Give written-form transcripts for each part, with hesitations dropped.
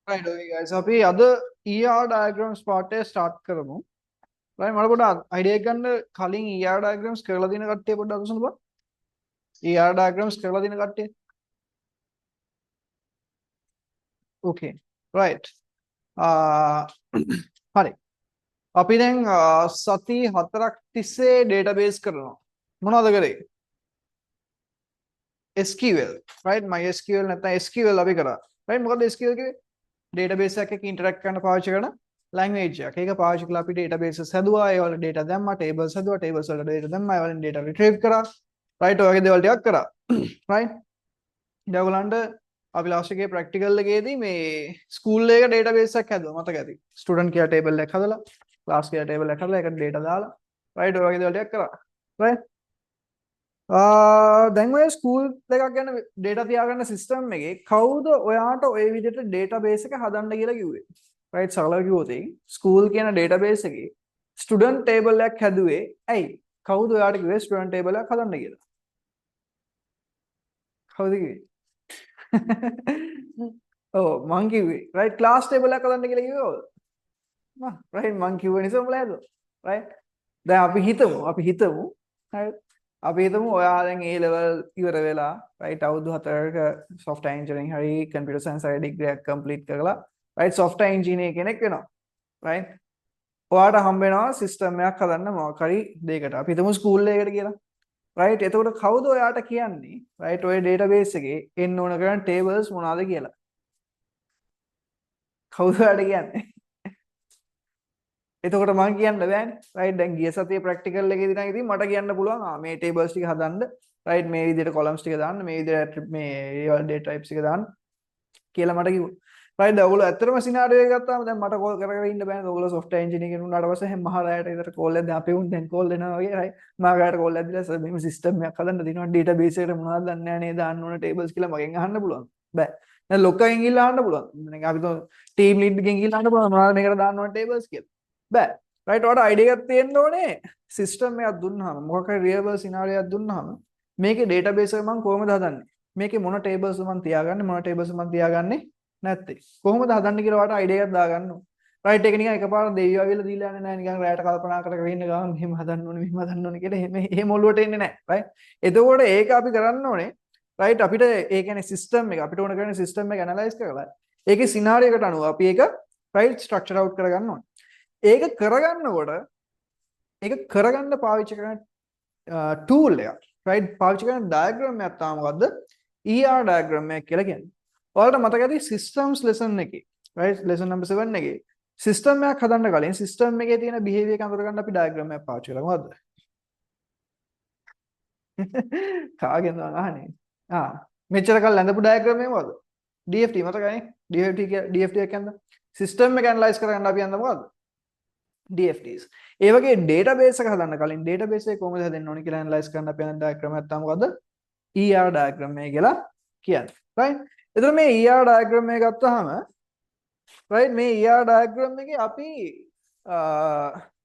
Right, okay guys. අපි අද ER diagrams part එක start කරමු. right මම පොඩ්ඩක් idea එක ගන්න කලින් ER diagrams කරලා දින කට්ටිය පොඩ්ඩක් අහන්න බා. ER diagrams කරලා දින කට්ටිය. Okay. Right. හරි. අපි දැන් සති 4ක් තිස්සේ database කරනවා. මොනවද කරේ? SQL. right MySQL නැත්නම් SQL අපි කරා. right මොකද SQL කිව්වේ? database එකක් එක්ක interact කරන්න පාවිච්චි කරන language එකක්. ඒක පාවිච්චි කරලා අපි databases හැදුවා, ඒ වල data දැම්මා, tables හැදුවා, tables වල data දැම්මා, ඒ වලින් data retrieve කරා. right ඔය වගේ දේවල් ටිකක් කරා. right ඊට ඔයගලන්ට අපි last එකේ practical එකේදී මේ school එකක database එකක් හැදුවා මතක ඇති. student කියලා table එකක් හදලා, class කියලා table එකක් හදලා ඒකට data දාලා right ඔය වගේ දේවල් ටිකක් කරා. right දැන් ඔය ස්කූල් දෙකක් ගැන data තියාගන්න system එකේ කවුද ඔයාට ඔය විදිහට database එක හදන්න කියලා කිව්වේ? right සරලව කිව්වොත් ස්කූල් කියන database එකේ student table එකක් හැදුවේ ඇයි? කවුද ඔයාට කිව්වේ student table එකක් හදන්න කියලා? කවුද කිව්වේ? ඔව් මං කිව්වේ. right class table එකක් හදන්න කියලා කිව්වේ ඔව්. right මං කිව්ව නිසා උඹලා හැදුවා. right දැන් අපි හිතමු right අපි හිතමු ඔයා දැන් A level ඉවර වෙලා right අවුරුදු 4ක software engineering හරි computer science හරි degree එකක් complete කරලා right software engineer කෙනෙක් වෙනවා right ඔයාට හම්බ වෙනවා system එකක් හදන්න මොකක් හරි දෙයකට අපි හිතමු school එකකට කියලා right එතකොට කවුද ඔයාට කියන්නේ right ඔය database එකේ එන්න ඕන කරන tables මොනවාද කියලා කවුද ඔයාට කියන්නේ එතකොට මම කියන්න බෑනේ right දැන් ගිය සතියේ practical එකේදී නම් ඉතින් මට කියන්න පුළුවන් මේ tables ටික හදන්න right මේ විදිහට columns ටික දාන්න මේ විදිහට මේ data types ටික දාන්න කියලා මට කිව්වා right ඔයගොල්ලෝ ඇත්තටම scenario එක ගත්තාම දැන් මට call කර කර ඉන්න බෑනේ ඔයගොල්ලෝ software engineer කෙනෙක් වුණාට පස්සේ හැම මහ රැයට විතර call එකක් දැන් අපි උන් දැන් call දෙනවා වගේ right මම ගාට call එකක් දීලා මේ system එකක් හදන්න දෙනවා database එකට මොනවද දන්නේ නැහැ නේද දාන්න ඕන tables කියලා මගෙන් අහන්න පුළුවන් බෑ දැන් ලොක්කගෙන් ගිහිල්ලා අහන්න පුළුවන් දැන් අපි team lead එකෙන් ගිහිල්ලා අහන්න පුළුවන් මොනවද මේකට දාන්න ඕන tables කියලා බෑ right ඔයාලට idea එකක් තියෙන්න ඕනේ system එකක් දුන්නාම මොකක් හරි real world scenario එකක් දුන්නාම මේකේ database එක මම කොහොමද හදන්නේ මේකේ මොන tables මම තියාගන්නේ මොන tables මම තියාගන්නේ නැත්තේ කොහොමද හදන්නේ කියලා ඔයාලට idea එකක් දාගන්න ඕනේ right ඒක නිකන් එකපාරට දෙයියෝ ආවිල්ලා දීලා යන්නේ නැහැ නිකන් රැයට කල්පනා කර කර ඉන්න ගමන් මෙහෙම හදන්න ඕනේ මෙහෙම හදන්න ඕනේ කියලා එහෙම ඔළුවට එන්නේ නැහැ right එතකොට ඒක අපි කරන්න ඕනේ right අපිට ඒ කියන්නේ system එක අපිට ඕන කරන system එක analyze කරලා ඒකේ scenario එකට අනුව අපි ඒක right structure out කරගන්න ඕනේ ඒක කරගන්න පාවිච්චි කරන tool එකක් right පාවිච්චි කරන diagram එකක් තමයි මොකද්ද ER diagram එක කියලා කියන්නේ. ඔයාලට මතක ඇති systems lesson එකේ right lesson number 7 එකේ system එකක් හදන්න කලින් system එකේ තියෙන behavior එක අඳුරගන්න අපි diagram එකක් පාවිච්චි කරා මොකද්ද? කාගෙන්ද අහන්නේ? මෙච්චර කල් ඇඳපු diagram එක මොකද්ද? DFT මතකයි? DFT එක කියන්නේ system එක analyze කරගන්න අපි යන්න මොකද්ද? DFTs. ඒ වගේ database එක හදන්න කලින් database එක කොහොමද හදන්න ඕනේ කියලා analyze කරන්න අපි යන diagram එක තමයි මොකද්ද? ER diagram එක කියලා කියන්නේ. right? එතකොට මේ ER diagram එක ගත්තාම right මේ ER diagram එකේ අපි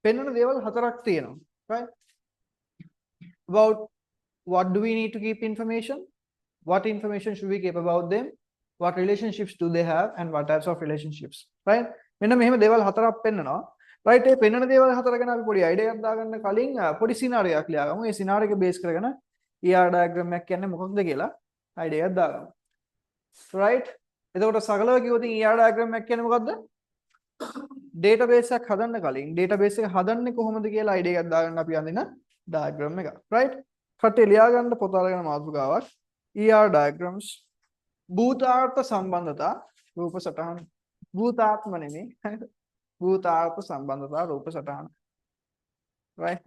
පෙන්වන දේවල් හතරක් තියෙනවා. right? About what do we need to keep information? What information should we keep about them? What relationships do they have and what types of relationships? right? මෙන්න මෙහෙම දේවල් හතරක් පෙන්වනවා. right ඒ පෙන්වන දේවල් හතර ගැන අපි පොඩි idea එකක් දාගන්න කලින් පොඩි scenario එකක් ලියාගමු. ඒ scenario එක base කරගෙන ER diagram එකක් කියන්නේ මොකක්ද කියලා idea එකක් දාගමු. right එතකොට සරලව කිව්වොත් ER diagram එකක් කියන්නේ මොකද්ද? database එකක් හදන්න කලින් database එක හදන්නේ කොහොමද කියලා idea එකක් දාගන්න අපි අඳින diagram එක. right කට්ටිය ලියාගන්න පොත අරගෙන මාතෘකාවක් ER diagrams භූතාර්ථ සම්බන්ධතා රූප සටහන භූතාත්ම නෙමෙයි භූතාර්ථ සම්බන්ධතා රූප සටහන right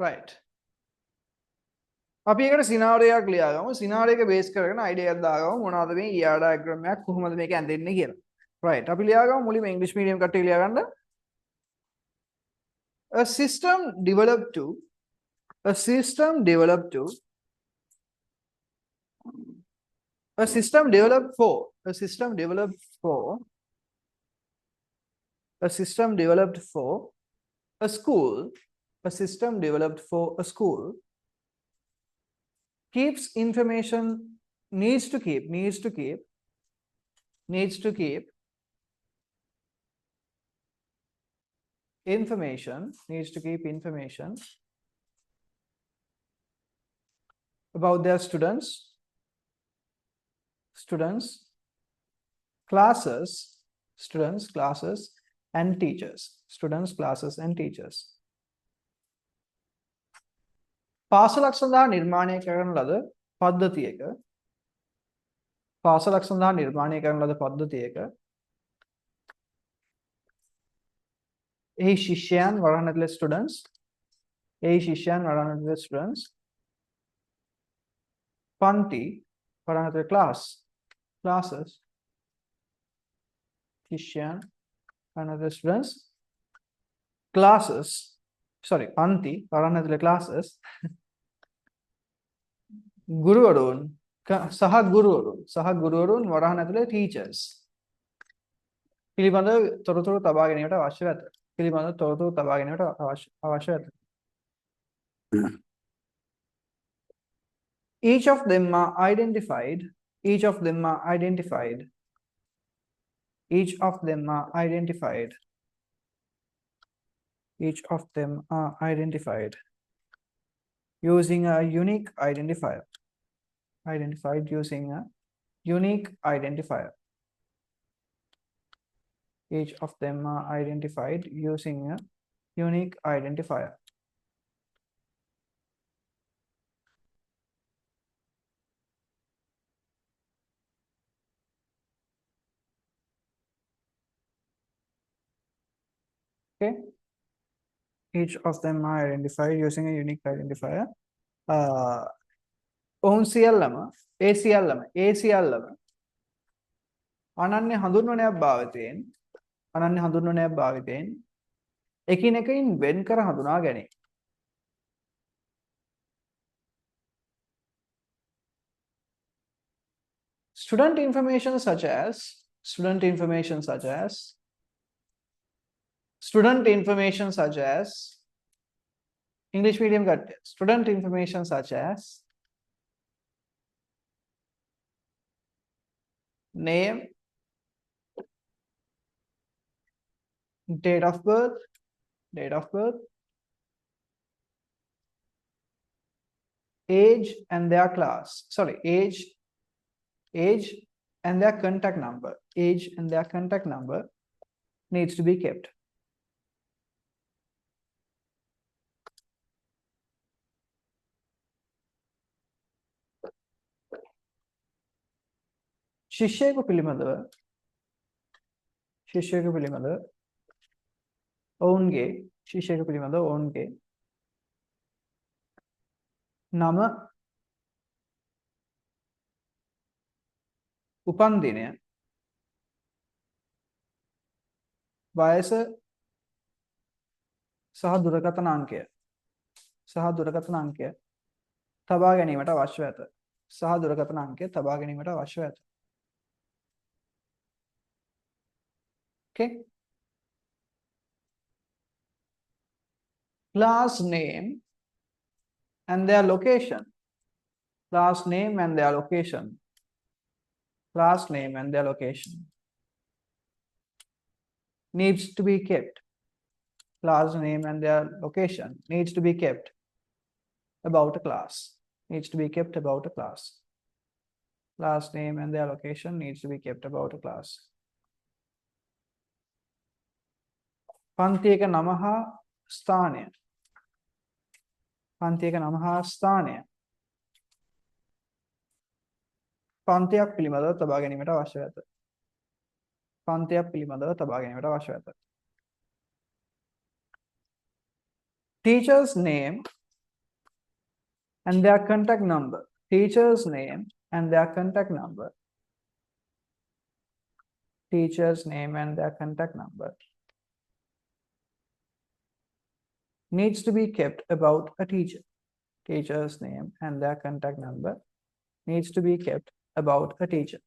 right අපි එකට scenario එකක් ලියාගමු scenario එක base කරගෙන idea එකක් දාගමු මොනවද මේ ER diagram එකක් කොහොමද මේක ඇඳෙන්නේ කියලා right අපි ලියාගමු මුලින්ම english medium කට්ටිය ලියාගන්න a system developed to a system developed to a system developed for a system developed for a school, a system developed for a school keeps information, needs to keep information about their students, classes, and teachers. පාසලක් සඳහා නිර්මාණය කරන ලද පද්ධතියක එහි ශිෂ්‍යයන් වරහන් ඇතුළේ students පන්ති වරහන් ඇතුළේ classes ශිෂ්‍යයන් වරහන් ඇතුළේ students පන්ති වරහන් ඇතුළේ classes ගුරුවරුන් සහ ගුරුවරුන් වරහන් ඇතුළේ teachers පිළිබඳව තොරතුරු තබා ගැනීමට අවශ්‍ය ඇත. Each of them are identified using a unique identifier. Each of them are identified using a unique identifier. Okay. Each of them are identified using a unique identifier. ඔවුන් සියල්ලම අනන්‍ය හඳුන්වනයක් භාවිතයෙන් එකිනෙකින් වෙන් කර හඳුනා ගැනේ. Student information such as English medium student information such as name, date of birth, age and their class. Age and their contact number needs to be kept. ශිෂ්‍යයෙකු පිළිබඳව ඔවුන්ගේ නම, උපන්දිනය, වයස සහ දුරකථන අංකය තබා ගැනීමට අවශ්‍ය ඇත. Okay. Class name and their location. Needs to be kept. Class name and their location needs to be kept about a class. Class name and their location needs to be kept about a class. පන්තියක නම හා ස්ථානය. පන්තියක් පිළිබඳව තබා ගැනීමට අවශ්‍ය ඇත. Teacher's name and their contact number. Needs to be kept about a teacher. Teacher's name and their contact number needs to be kept about a teacher.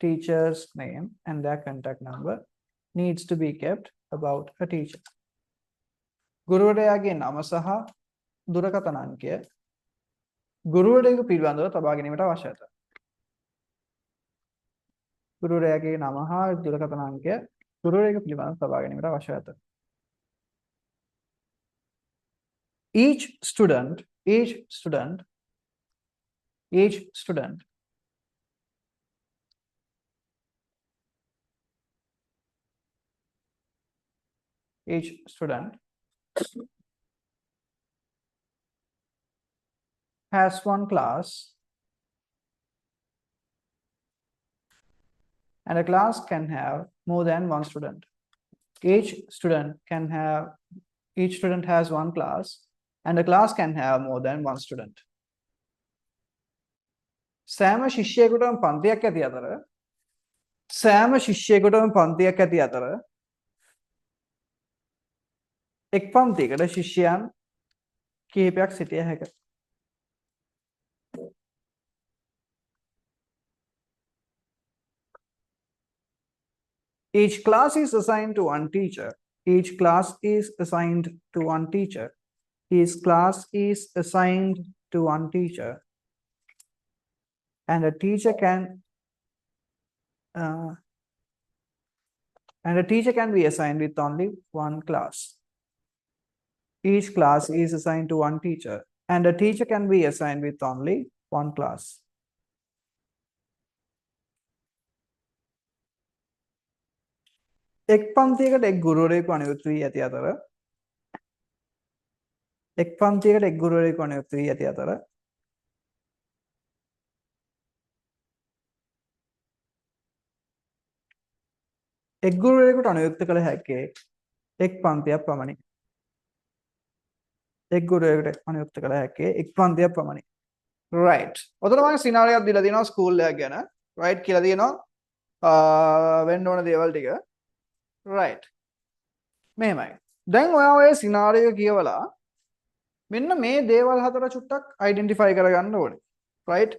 Teacher's name and their contact number needs to be kept about a teacher. ගුරුවරයාගේ නම සහ දුරකථන අංකය ගුරුවරයෙකු පිළිබඳව තබා ගැනීමට අවශ්‍ය ඇත. ගුරුවරයාගේ නම හා දුරකථන අංකය ගුරුවරයෙකු පිළිබඳව තබා ගැනීමට අවශ්‍ය ඇත. each student each student each student each student has one class, and a class can have more than one student. Each student has one class, and a class can have more than one student. සෑම ශිෂ්‍යයෙකුටම පන්තියක් ඇති අතර සෑම ශිෂ්‍යයෙකුටම පන්තියක් ඇති අතර එක් පන්තියකට ශිෂ්‍යයන් කිහිපයක් සිටිය හැකිය. Each class is assigned to one teacher. Each class is assigned to one teacher. Each class is assigned to one teacher. And a teacher can be assigned with only one class. Each class is assigned to one teacher, and a teacher can be assigned with only one class. එක් පන්තියකට එක් ගුරුවරයෙකු අනුයුක්ත වී ඇති අතර එක් පන්තියකට එක් ගුරුවරයෙකු අනුයුක්ත වී ඇති අතර එක් ගුරුවරයෙකුට අනුයුක්ත කළ හැක්කේ එක් පන්තියක් පමණි. එක් ගුරුවරයෙකුට අනුයුක්ත කළ හැක්කේ එක් පන්තියක් පමණි. right. ඔතන මම සිනාරියක් දීලා තියෙනවා ස්කූල් එකක් ගැන. right කියලා තියෙනවා වෙන්න ඕන දේවල් ටික. right. මෙහෙමයි. දැන් ඔයා ඔය සිනාරියෝ කියවලා මෙන්න මේ දේවල් හතර චුට්ටක් අයිඩෙන්ටිෆයි කරගන්න ඕනේ. right.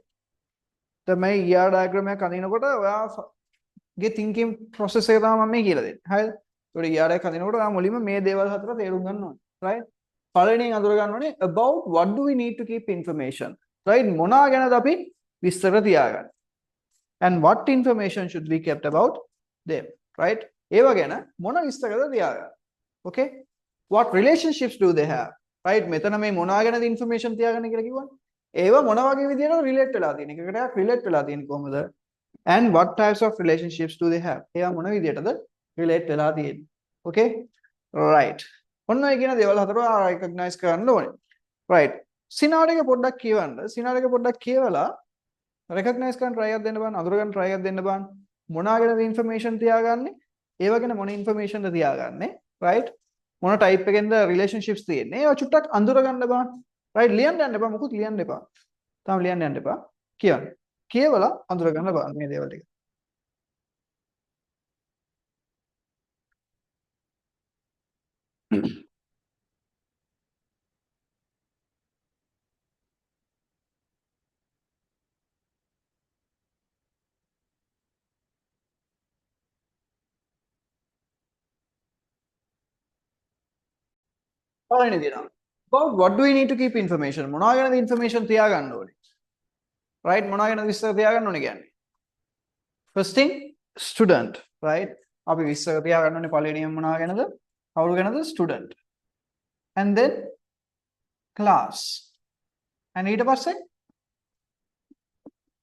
දැන් මේ ER diagram එකක් අඳිනකොට ඔයාගේ thinking process එක තමයි මම මේ කියලා දෙන්නේ. හරිද? ඒකට ER එකක් අඳිනකොට ඔයා මුලින්ම මේ දේවල් හතර තේරුම් ගන්න ඕනේ. right. පළවෙනියෙන් අඳුර ගන්න ඕනේ about what do we need to keep information. right. මොනවා ගැනද අපි විස්තර තියාගන්න. and what information should be kept about them. right. ඒව ගැන මොන විස්තරද තියාගන්න. okay. what relationships do they have. right. මෙතන මේ මොනවා ගැනද information තියාගන්න කියලා කිව්වනේ. ඒව මොන වගේ විදිහට relate වෙලා තියෙන එකකට relate වෙලා තියෙන්නේ කොහොමද? and what types of relationships do they have. ඒවා මොන විදිහටද relate වෙලා තියෙන්නේ. okay. right. ඔන්න ඔය කියන දේවල් හතර recognize කරන්න ඕනේ. right. සිනාරියෝ එක පොඩ්ඩක් කියවන්න. සිනාරියෝ එක පොඩ්ඩක් කියවලා recognize කරන්න try එකක් දෙන්න බලන්න. අඳුර ගන්න try එකක් දෙන්න බලන්න. මොනවා ගැනද information තියාගන්නේ? ඒව ගැන මොන information ද තියාගන්නේ? right. මොන type එකෙන්ද relationships තියෙන්නේ? ඒවා චුට්ටක් අඳුර ගන්න බලන්න. right. ලියන්න යන්න එපා. මොකුත් ලියන්න එපා. තාම ලියන්න යන්න එපා. කියවන්න. කියවලා අඳුර ගන්න බලන්න මේ දේවල් ටික. පළවෙනි දේ තමයි about what do we need to keep information. මොනවා ගැනද information තියාගන්න ඕනේ. right. මොනවා ගැනද විස්තර තියාගන්න ඕනේ කියන්නේ. first thing student. right. අපි විස්තර තියාගන්න ඕනේ පළවෙනියම මොනවා ගැනද? කවුරු ගැනද? student. and then class. and ඊට පස්සේ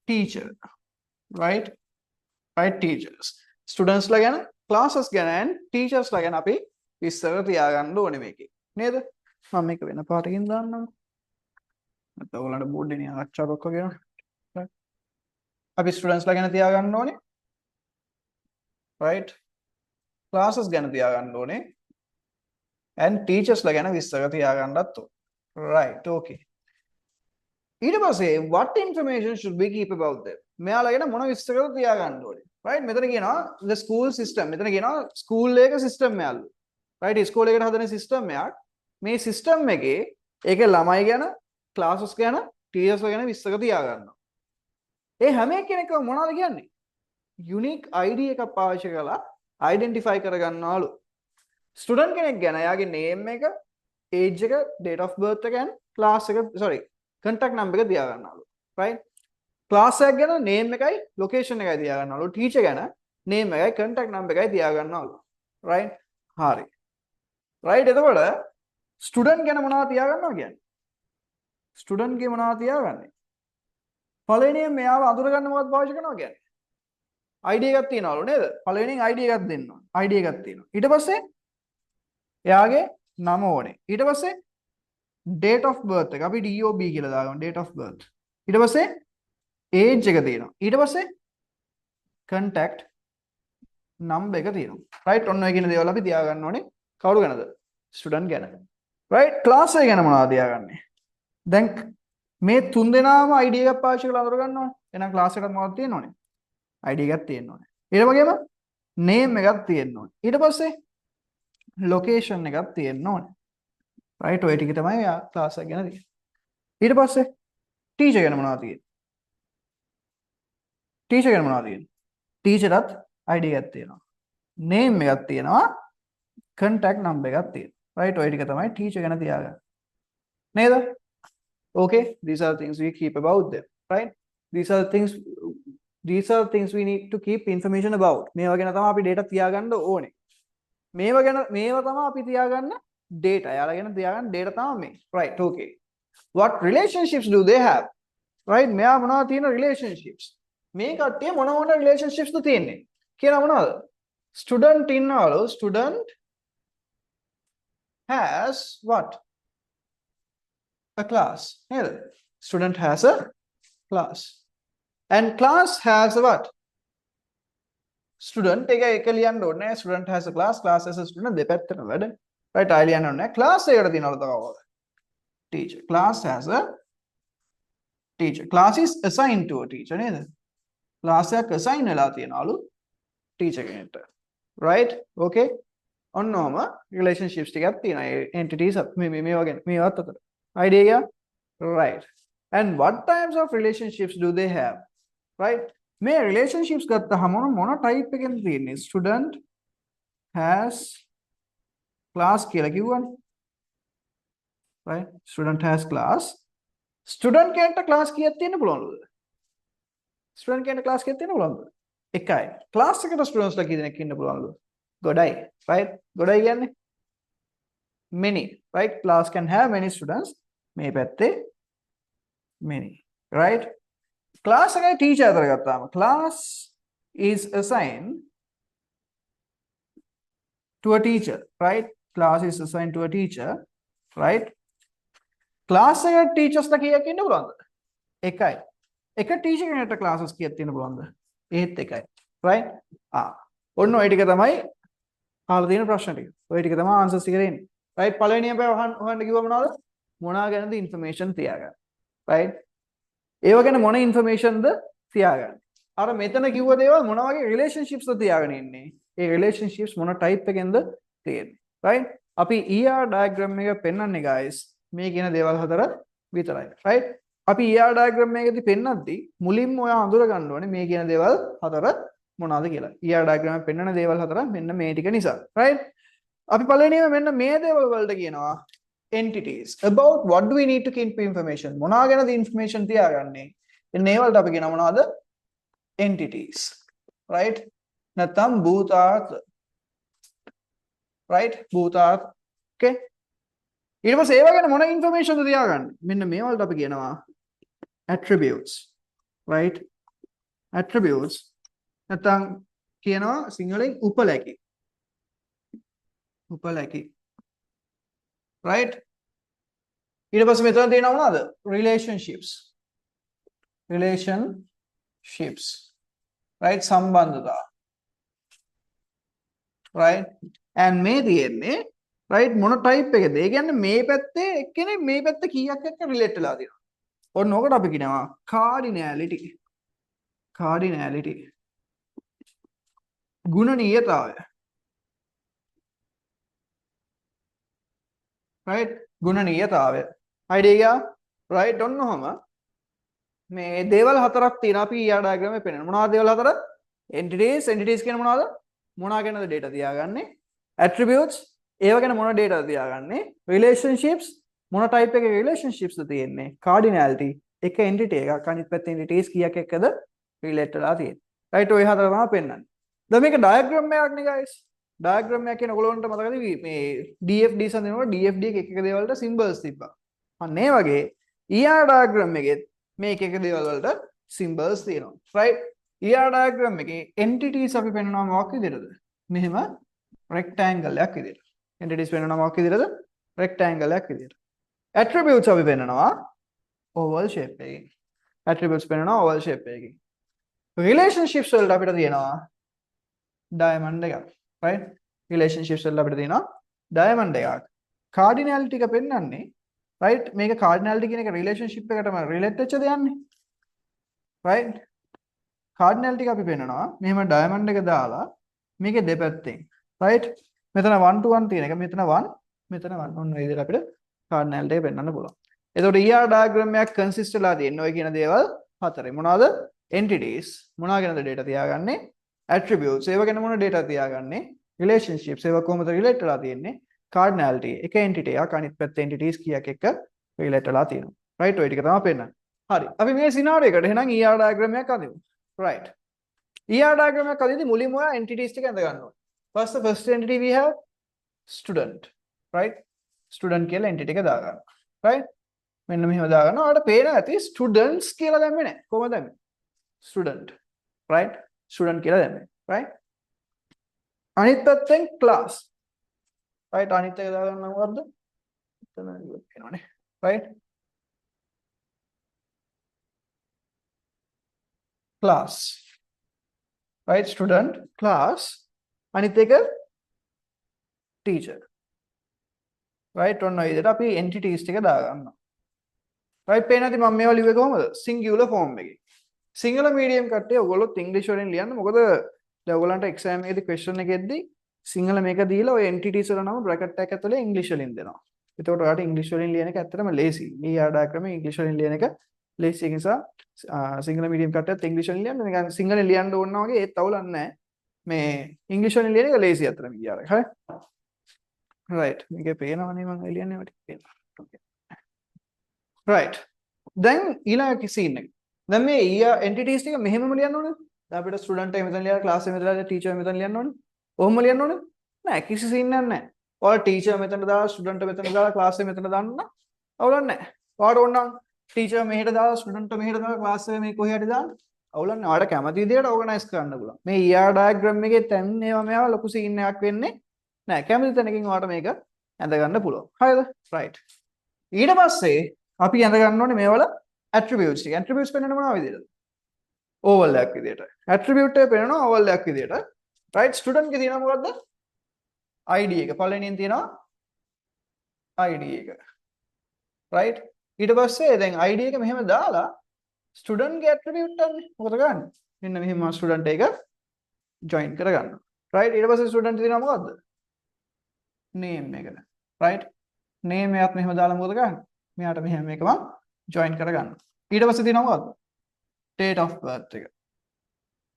teacher. right. right. teachers. students ලා ගැන, classes ගැන and teachers ලා ගැන අපි විස්තර තියාගන්න ඕනේ මේකේ. නේද? මම මේක වෙන පාටකින් දාන්නම්. නැත්නම් ඔයාලට බෝඩ් එකේ ආච්චාවක් වගේ නේද? අපි ස්ටුඩන්ට්ස් ලා ගැන තියාගන්න ඕනේ. right. classes ගැන තියාගන්න ඕනේ. and teachers ලා ගැන විස්තර තියාගන්නත් ඕනේ. right. okay. ඊට පස්සේ what information should we keep about them. මෙයාලා ගැන මොන විස්තරද තියාගන්න ඕනේ. right. මෙතන කියනවා the school system. මෙතන කියනවා ස්කූල් එක සිස්ටම් එකක්. right. ස්කූල් එකට හදන සිස්ටම් එකක්. මේ සිස්ටම් එකේ ඒකේ ළමයි ගැන, ක්ලාසස් ගැන, ටීචර්ස් ගැන විස්තර තියාගන්නවා. ඒ හැම කෙනෙක්ම මොනවද කියන්නේ? යුනික් ID එකක් පාවිච්චි කරලා identify කරගන්නවලු ස්ටුඩන්ට් කෙනෙක් ගැන එයාගේ name එක age එක date of birth එක and class එක sorry contact number එක තියා ගන්නවලු right class එක ගැන name එකයි location එකයි තියා ගන්නවලු teacher ගැන name එකයි contact number එකයි තියා ගන්නවලු right හරි right එතකොට ස්ටුඩන්ට් ගැන මොනවද තියා ගන්නවා කියන්නේ ස්ටුඩන්ට් ගේ මොනවද තියාගන්නේ පළවෙනියෙන් මෙයාව අඳුර ගන්න මොකක්ද පාවිච්චි කරනවා කියන්නේ ID එකක් තියනවලු නේද පළවෙනියෙන් ID එකක් දෙන්න ඕන ID එකක් තියෙනවා ඊට පස්සේ එයාගේ නම ඕනේ ඊට පස්සේ date of birth එක අපි DOB කියලා දාගමු date of birth ඊට පස්සේ age එක තියෙනවා ඊට පස්සේ contact number එක තියෙනවා right ඔන්න ඔය කියන දේවල් අපි තියාගන්න ඕනේ කවුරු ගැනද ස්ටුඩන්ට් ගැන right class එක ගැන මොනවද තියාගන්නේ දැන් මේ තුන් දෙනාම ID එකක් පාවිච්චි කරලා අඳුර ගන්න ඕනේ එහෙනම් class එකට මොකක්ද තියෙන්න ඕනේ ID එකක් තියෙන්න ඕනේ ඊට වගේම name එකක් තියෙන්න ඕනේ ඊට පස්සේ location එකක් තියෙන්න ඕනේ right ඔය ටික තමයි class එක ගැන තියෙන්නේ ඊට පස්සේ teacher ගැන මොනවද තියෙන්නේ teacher ගැන මොනවද තියෙන්නේ teacherත් ID එකක් තියෙනවා name එකක් තියෙනවා contact number එකක් තියෙනවා right ඔය ටික තමයි teacher ගැන තියාගන්න නේද okay these are things we keep about them right these are things we need to keep information about මේවා ගැන තමයි අපි data තියාගන්න ඕනේ මේවා තමයි අපි තියාගන්න data යාලා ගැන තියාගන්න data තමයි මේ right okay what relationships do they have right මෙයා මොනවද තියෙන relationships මේ කට්ටිය මොන relationships ද තියෙන්නේ කියලා මොනවද student ඉන්නවලු student has what a class නේද student has a class and class has a what student එක ලියන්න ඕනේ student has a class has a student දෙපැත්තම වැඩ right ආය ලියන්න ඕනේ class එකට තියනවලු තවද teacher class has a teacher class is assigned to a teacher නේද class එක assign වෙලා තියනවලු teacher කෙනෙක්ට right okay ඔන්නෝම relationships ටිකක් තියෙනවා entities මේ වගේ මේවත් අතර idea right and what types of relationships do they have right මේ relationships ගත්තහම මොන type එකෙන්ද තියෙන්නේ student has class කියලා කිව්වනේ right student has class student කෙනෙක්ට class කීයක් තියෙන්න පුළුවන්ද student කෙනෙක්ට class කීයක් තියෙන්න පුළුවන්ද එකයි class එකට students ලා කී දෙනෙක් ඉන්න පුළුවන්ද ගොඩයි right ගොඩයි කියන්නේ many right class can have many students මේ පැත්තේ many right class එකයි teacher අතර ගත්තාම class is assigned to a teacher right class is assigned to a teacher right class එකේ teachers ලා කීයක් ඉන්න පුළුවන්ද එකයි එක teacher කෙනෙක්ට classes කීයක් තියෙන්න පුළුවන්ද ඒත් එකයි right ඔන්න ඔය ටික තමයි අහලා තියෙන ප්‍රශ්න ටික ඔය ටික තමයි answers ටික දෙන්නේ right පළවෙනියෙන් අපි හොයන්න කිව්ව මොනවද මොනවා ගැනද information තියාගන්න right ඒව ගැන මොන information ද තියාගන්න අර මෙතන කිව්ව දේවල් මොන වගේ relationships ද තියාගෙන ඉන්නේ ඒ relationships මොන type එකෙන්ද තියෙන්නේ right අපි ER diagram එක පෙන්නන්නේ guys මේ කියන දේවල් හතර විතරයි right අපි ER diagram එකේදී පෙන්නද්දී මුලින්ම ඔයා අඳුර ගන්න ඕනේ මේ කියන දේවල් හතර මොනවාද කියලා ER diagram එකේ පෙන්නන දේවල් හතර මෙන්න මේ ටික නිසා right අපි පළවෙනිම මෙන්න මේ දේවල් වලට කියනවා entities about what do we need to keep information මොනවා ගැනද information තියාගන්නේ එන්නේ ඒ වලට අපි කියනවා මොනවද entities right නැත්නම් භූතාර්ථ right භූතාර්ථ okay ඊට පස්සේ ඒව ගැන මොන information ද තියාගන්නේ මෙන්න මේ වලට අපි කියනවා attributes right attributes නැත්නම් කියනවා සිංහලෙන් උපලැකි right ඊට පස්සේ මෙතන තියෙනවා මොනවද relationships right සම්බන්ධතා right and මේ තියෙන්නේ right මොන type එකද ඒ කියන්නේ මේ පැත්තේ එක්කෙනෙක් මේ පැත්ත කීයක් එක්ක relate වෙලා තියෙනවා ඔන්න ඕකට අපි කියනවා cardinality ගුණනීයතාවය right ගුණනීයතාවය idea right ඔන්න ඔහම මේ දේවල් හතරක් තියෙනවා අපි ඊයා diagram එකේ පෙන්නන මොනවද දේවල් හතර entities කියන්නේ මොනවද මොනවා ගැනද data තියාගන්නේ attributes ඒව ගැන මොන data තියාගන්නේ relationships මොන type එකේ relationships ද තියෙන්නේ cardinality එක entity එකක් අනිත් පැත්තේ entities කීයක් එක්කද relate වෙලා තියෙන්නේ right ඔය හතර තමයි පෙන්නන්නේ දැන් මේක diagram එකක් නේ guys diagram එක කියන ඔයගොල්ලන්ට මතකද මේ DFD සඳහනකොට DFD එක එක දේවල් වලට symbols තිබ්බා අන්න ඒ වගේ ER diagram එකෙත් මේ එක එක දේවල් වලට symbols තියෙනවා right ER diagram එකේ entities අපි පෙන්නනවා මොකක් විදිහටද මෙහෙම rectangle එකක් විදිහට entities පෙන්නනවා මොකක් විදිහටද rectangle එකක් විදිහට attributes අපි පෙන්නනවා oval shape එකකින් attributes පෙන්නනවා oval shape එකකින් relationships වලට අපිට තියෙනවා diamond එකක් right relationships වලට අපිට තියෙනවා diamond එකක් cardinality එක පෙන්නන්නේ right මේක cardinality කියන එක relationship එකටම relate වෙච්ච දෙයක්නේ right cardinality එක අපි පෙන්නනවා මෙහෙම diamond එක දාලා මේකේ දෙපැත්තෙන් right මෙතන 1 to 1 තියෙන එක මෙතන 1 මෙතන 1 ඔන්න ඒ විදිහට අපිට cardinality එක පෙන්වන්න පුළුවන් එතකොට ER diagram එකක් consist වෙලා තියෙන්නේ ඔය කියන දේවල් හතරේ මොනවාද entities මොනවා ගැනද data තියාගන්නේ attributes ඒව ගැන මොන data තියාගන්නේ relationships ඒව කොහොමද relate වෙලා තියෙන්නේ cardinality එක entity එකක් අනිත් පැත්තේ entities කීයක් එක්ක relate වෙලා තියෙනවා right ඔය ටික තමයි පෙන්නන්නේ හරි අපි මේ scenario එකට එහෙනම් ER diagram එකක් අදිමු right ER diagram එකක් අදින්දි මුලින්ම ඔයා entities ටික ඇඳ ගන්න ඕනේ the first entity we have student right student කියලා entity එක දා ගන්න right මෙන්න මෙහෙම දා ගන්නවා ඔයාලට පේන ඇති students කියලා දැම්මේ නැහැ කොහමද දැම්මේ student right student කියලා දැම්මේ right අනිත් පැත්තෙන් class right අනිත් එක දා ගන්නවා මොකද්ද එතන වෙනවනේ right class right student class අනිත් එක teacher right ඔන්න ඔය විදිහට අපි entities ටික දා ගන්නවා right පේන ඇති මම මේවා ලිව්වේ කොහමද singular form එකේ singular medium කට්ටිය ඔයගොල්ලොත් english වලින් ලියන්න මොකද දැන් ඔයගොල්ලන්ට exam එකේදී question එකෙද්දී සිංහල මේක දීලා ඔය entities වල නම bracket එකක් ඇතුලේ english වලින් දෙනවා එතකොට ඔයාලට english වලින් ලියන එක ඇත්තටම ලේසි ER diagram එක english වලින් ලියන එක ලේසි ඒ නිසා සිංහල medium කට්ටියත් english වලින් ලියන්න නිකන් සිංහලෙන් ලියන්න ඕන වගේ ඒත් අවුලක් නැහැ මේ ඉංග්‍රීසි වලින් ලියන එක ලේසි අතරම ER එක හරි right මේකේ පේනවනේ මම එළියන්නේ වට පේනවා okay right දැන් ඊළඟ scene එක දැන් මේ ER entities ටික මෙහෙමම ලියන්න ඕනද දැන් අපිට student එක මෙතන ලියලා class එක මෙතන ලියලා teacher මෙතන ලියන්න ඕනේ ඔහොම ලියන්න ඕනේ නෑ කිසි scene එකක් නෑ ඔයාලා teacher මෙතන දාලා student මෙතන දාලා class එක මෙතන දාන්න අවුලක් නෑ ඔයාලට ඕන නම් teacher මෙහෙට දාලා student මෙහෙට දාලා class එක මේ කොහේ හරි දාන්න අවුලක් නෑ ඔයාලට කැමති විදිහට organize කරන්න පුළුවන් මේ ER diagram එකේ තැන් ඒවා මේවා ලොකු scene එකක් වෙන්නේ නෑ කැමති තැනකින් ඔයාලට මේක ඇඳ ගන්න පුළුවන් හරිද right ඊට පස්සේ අපි ඇඳ ගන්න ඕනේ මේවල attributes ටික attributes පෙන්වන්න මොනවා විදිහටද oval එකක් විදිහට attribute එක පෙන්වනවා oval එකක් විදිහට right student ගේ තියෙනවා මොකද්ද id එක පළවෙනියෙන් තියෙනවා id එක right ඊට පස්සේ දැන් id එක මෙහෙම දාලා student ගේ attribute ගන්න මොකද ගන්න මෙන්න මෙහෙම student එක join කරගන්න right ඊට පස්සේ student තියෙනවා මොකද්ද name එක right name එකත් මෙහෙම දාලා මොකද ගන්න මෙයාට මෙහෙම මේකම join කරගන්න ඊට පස්සේ තියෙනවා මොකද්ද date of birth එක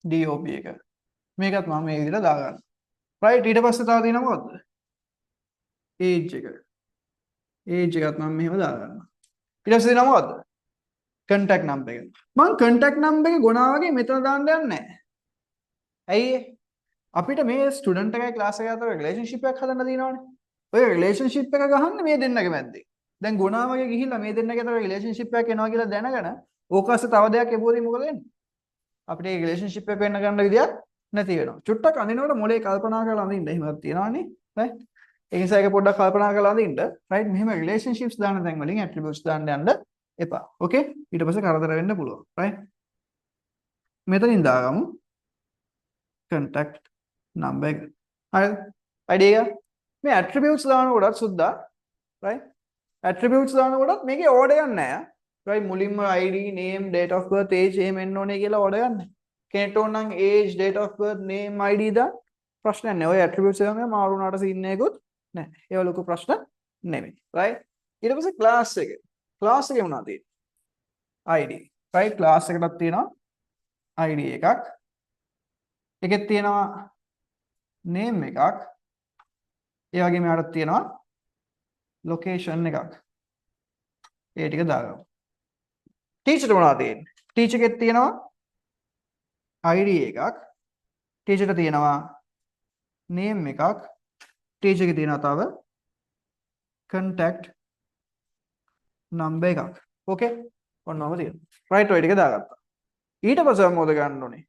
DOB එක මේකත් මම මේ විදිහට දාගන්න right ඊට පස්සේ තව තියෙනවා මොකද්ද age එක එකත් මම මෙහෙම දාගන්නවා ඊට පස්සේ තියෙනවා මොකද්ද contact number එක මම contact number එක ගොනා වගේ මෙතන දාන්න යන්නේ නැහැ ඇයි අපිට මේ ස්ටුඩන්ට් එකයි ක්ලාස් එකයි අතර රිලේෂන්ෂිප් එකක් හදන්න තියෙනවානේ ඔය රිලේෂන්ෂිප් එක ගහන්නේ මේ දෙන්නගේ මැද්දේ දැන් ගොනා වගේ ගිහිල්ලා මේ දෙන්නගේ අතර රිලේෂන්ෂිප් එකක් එනවා කියලා දැනගෙන ඕකස්ස තව දෙයක් එපුවදී මොකද වෙන්නේ අපිට මේ රිලේෂන්ෂිප් එක වෙන්න ගන්න විදියක් නැති වෙනවා චුට්ටක් අඳිනකොට මොලේ කල්පනා කරලා අඳින්න එහෙමත් තියෙනවානේ right ඒ නිසා ඒක පොඩ්ඩක් කල්පනා කරලා අඳින්න right මෙහෙම රිලේෂන්ෂිප්ස් දාන තැන් වලින් ඇට්‍රිබියුට්ස් දාන්න යන්න එපා okay ඊට පස්සේ කරදර වෙන්න පුළුවන් right මෙතනින් දාගමු contact number එක හරිද idea එක මේ attributes දානකොටත් සුද්දා right attributes දානකොටත් මේකේ order එකක් නැහැ right මුලින්ම id name date of birth age එහෙම එන්න ඕනේ කියලා order එකක් නැහැ කෙනෙක්ට ඕන නම් age date of birth name id දාන්න ප්‍රශ්නයක් නැහැ ඔය attributes එකම මාරු වුණාට scene එකකුත් නැහැ ඒව ලොකු ප්‍රශ්න නෙමෙයි right ඊට පස්සේ class එකේ මොනවද තියෙන්නේ id right class එකකටත් තියෙනවා id එකක් ඒකෙත් තියෙනවා name එකක් ඒ වගේම යාට තියෙනවා location එකක් ඒ ටික දාගමු teacher මොනවද තියෙන්නේ teacher එකෙත් තියෙනවා id එකක් teacher ට තියෙනවා name එකක් teacher එකේ තියෙනවා තව contact number එකක් okay ඔන්නම තියෙනවා right ඔය ටික දාගත්තා ඊට පස්සේ මොකද ගන්න ඕනේ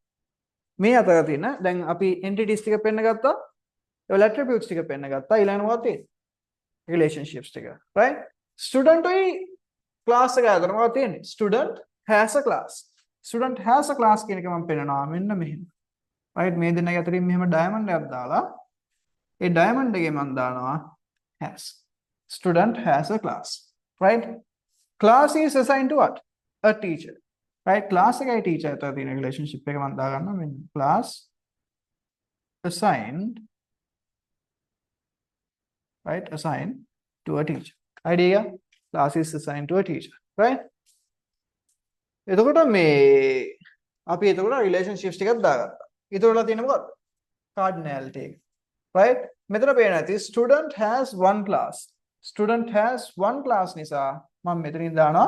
මේ අතර තියෙන දැන් අපි entities ටික පෙන්න ගත්තා ඒවල attributes ටික පෙන්න ගත්තා ඊළඟ මොකක්ද තියෙන්නේ relationships ටික right student ඔයි class එක ඇතුළේ මොකක්ද තියෙන්නේ student has a class student has a class කියන එක මම පෙන්නනවා මෙන්න මෙහෙම right මේ දෙන්නගේ අතරින් මෙහෙම diamond එකක් දාලා ඒ diamond එකේ මම දානවා has student has a class right class is assigned to what a teacher right class එකයි teacher අතර තියෙන relationship එක මම දාගන්නවා මෙන්න class assigned right assigned to a teacher idea class is assigned to a teacher right එතකොට මේ අපි එතකොට relationships ටිකක් දාගත්තා ඊටවල තියෙන මොකක්ද cardinality එක right මෙතන පේන ඇති student has one class student has one class නිසා මම මෙතනින් දානවා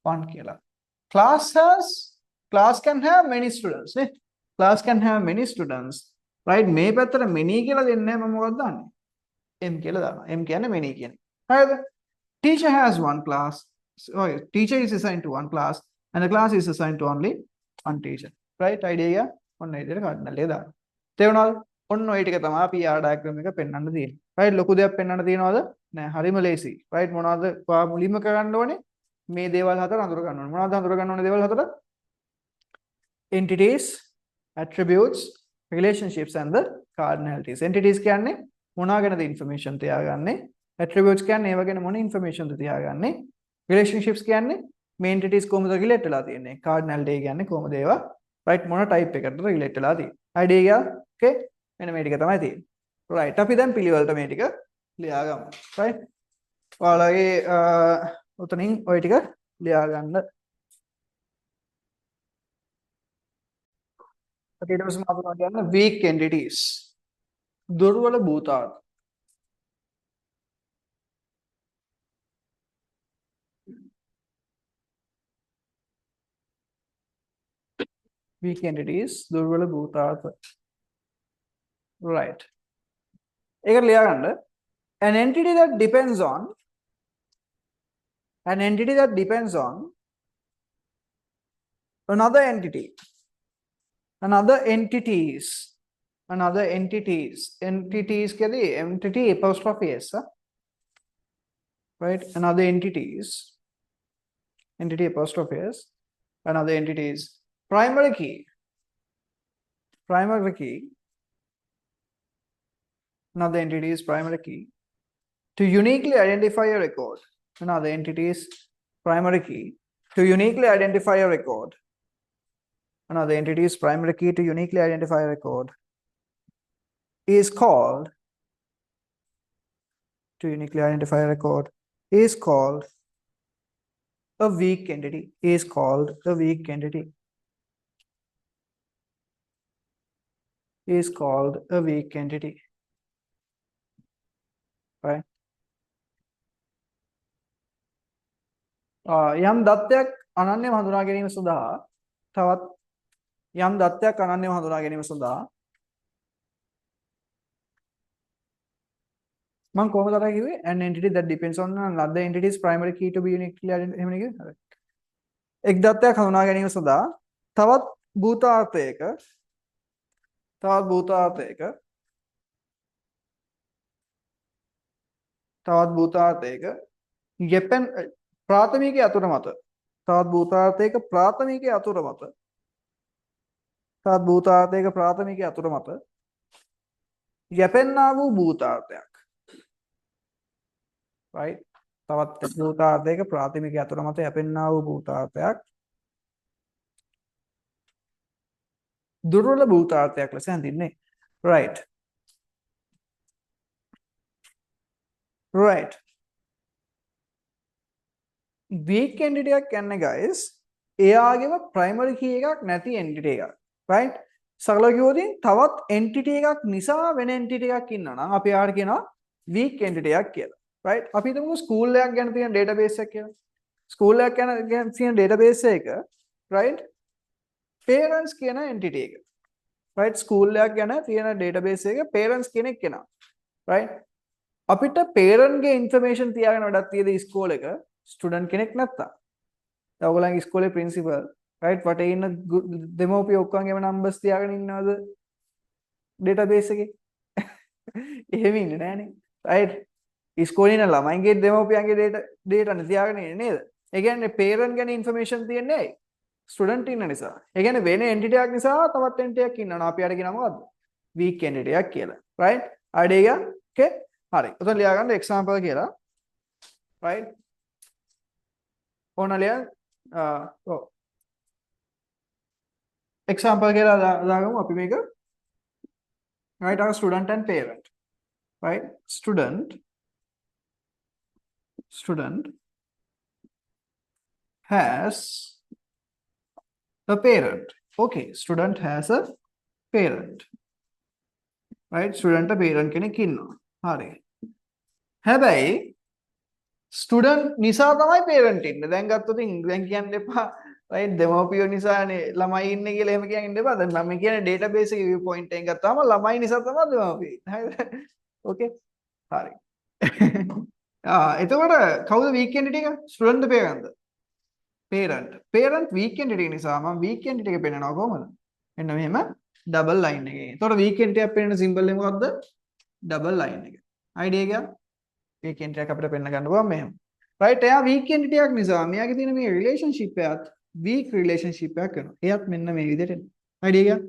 1 කියලා class can have many students නේ class can have many students right මේ පැත්තට many කියලා දෙන්නේ මම මොකක්ද දාන්නේ m කියලා දානවා m කියන්නේ many කියන්නේ හරිද teacher has one class sorry teacher is assigned to one class and the class is assigned to only one teacher right idea ඔන්න ඒ විදිහට cardinal එක දාන්න තේරුණාද ඔන්න ඔය ටික තමයි අපි R diagram එක පෙන්වන්න තියෙන්නේ right ලොකු දෙයක් පෙන්වන්න තියනවද නෑ හරිම ලේසි right මොනවද ඔයා මුලින්ම කරන්න ඕනේ මේ දේවල් හතර අඳුර ගන්න ඕනේ මොනවද අඳුර ගන්න ඕනේ දේවල් හතර entities attributes relationships and the cardinalities entities කියන්නේ මොනවා ගැනද information තියාගන්නේ attributes කියන්නේ ඒව ගැන මොන information ද තියාගන්නේ relationships කියන්නේ මේ entities කොහොමද relate වෙලා තියෙන්නේ cardinality කියන්නේ කොහොමද ඒවා right මොන type එකකටද relate වෙලා තියෙන්නේ idea okay මෙන්න මේ ටික තමයි තියෙන්නේ right අපි දැන් පිළිවෙලට මේ ටික ලියාගමු right ඔයාලගේ උතනින් ওই ටික ලියා ගන්න අපි ඊට පස්සේ මාතෘකාව කියන්නේ weak entities දුර්වල භූතාර්ථ weak entities දුර්වල භූතාර්ථ right ඒකට ලියා ගන්න an entity that depends on another entity another entities कहते entity apostrophe s right another entities entity apostrophe s another entities primary key another entity's primary key to uniquely identify a record another entity's primary key to uniquely identify a record another entity's primary key to uniquely identify a record is called a weak entity right යම් දත්තයක් අනන්‍යව හඳුනා ගැනීම සඳහා තවත් යම් දත්තයක් අනන්‍යව හඳුනා ගැනීම සඳහා මම කොහොමද අර කිව්වේ an entity that depends on another entity's primary key to be uniquely identified එහෙම නේ කිව්වේ එක් දත්තයක් හඳුනා ගැනීම සඳහා තවත් භූතාර්ථයක යෙපෙන් ප්‍රාථමිකයේ අතුර මත තවත් භූතාර්ථයක ප්‍රාථමිකයේ අතුර මත යැපෙන්නා වූ භූතාර්ථයක් right තවත් භූතාර්ථයක ප්‍රාථමිකයේ අතුර මත යැපෙන්නා වූ භූතාර්ථයක් දුර්වල භූතාර්ථයක් ලෙස හැඳින්වේ right weak entity එකක් කියන්නේ guys එයාගේම primary key එකක් නැති entity එකක් right සරලව කිව්වොත් තවත් entity එකක් නිසා වෙන entity එකක් ඉන්නවා නම් අපි ආවට කියනවා weak entity එකක් කියලා. right? අපි හිතමු ස්කූල් එකක් ගැන තියෙන database එකක් කියලා. ස්කූල් එකක් ගැන තියෙන database එක right? parents කියන entity එක. right? ස්කූල් එකක් ගැන තියෙන database එක parents කෙනෙක් කෙනා. right? අපිට parent ගේ information තියාගෙන වැඩක් තියෙද ස්කෝල එක ස්ටුඩන්ට් කෙනෙක් නැත්තා. දැන් ඔයගොල්ලන්ගේ ඉස්කෝලේ ප්‍රින්සිපල් right වටේ ඉන්න දෙමව්පිය ඔක්කොගේම නම්බර්ස් තියාගෙන ඉන්නවද ඩේටාබේස් එකේ? එහෙම ඉන්නේ නෑනේ. right? ඉස්කෝලේ ඉන්න ළමයින්ගේ දෙමව්පියන්ගේ data නේ තියාගෙන ඉන්නේ නේද? ඒ කියන්නේ parent ගැන information තියන්නේ ඇයි? ස්ටුඩන්ට් ඉන්න නිසා. ඒ කියන්නේ වෙන entity එකක් නිසා තවත් entity එකක් ඉන්නවා. අපි අර කියනවා මොකද්ද? weak entity එකක් කියලා. right? idea okay? හරි. උතන ලියා ගන්න example කියලා. right? ඕන ලියන්න example කියලා දාගමු අපි මේක. right? our student and parent. right? Student has a parent. okay, student has a parent. right? student a parent කෙනෙක් ඉන්නවා. හරි. හැබැයි ස්ටුඩන්ට් නිසා තමයි පේරන්ට් ඉන්නේ. දැන් ගත්තොත් දැන් කියන්න එපා right දෙමව්පියෝ නිසානේ ළමයි ඉන්නේ කියලා එහෙම කියන්න එපා. දැන් මම කියන්නේ database එකේ view point එකෙන් ගත්තාම ළමයි නිසා තමයි දෙමව්පියෝ ඉන්නේ. හරිද? okay හරි. එතකොට කවුද weak entity එක? ස්ටුඩන්ට්ද පේරන්ට්ද? parent weak entity නිසා මම weak entity එක පෙන්නනවා කොහොමද? මෙන්න මෙහෙම double line එකකින්. එතකොට weak entity එක පෙන්නන symbol එක මොකද්ද? double line එක. idea එක weak entity එකක් අපිට පෙන්න ගන්න පුළුවන් මෙහෙම. right? එයා weak entity එකක් නිසා මෙයාගේ තියෙන මේ relationship එකත් weak relationship එකක් වෙනවා. එයත් මෙන්න මේ විදිහට එනවා. idea එක.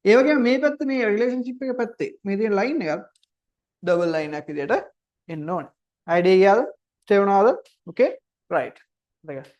ඒ වගේම මේ පැත්තේ මේ relationship එක පැත්තේ මේ තියෙන line එකත් double line එකක් විදිහට එන්න ඕනේ. idea එකද? තේරුණාද? okay? right. දෙක.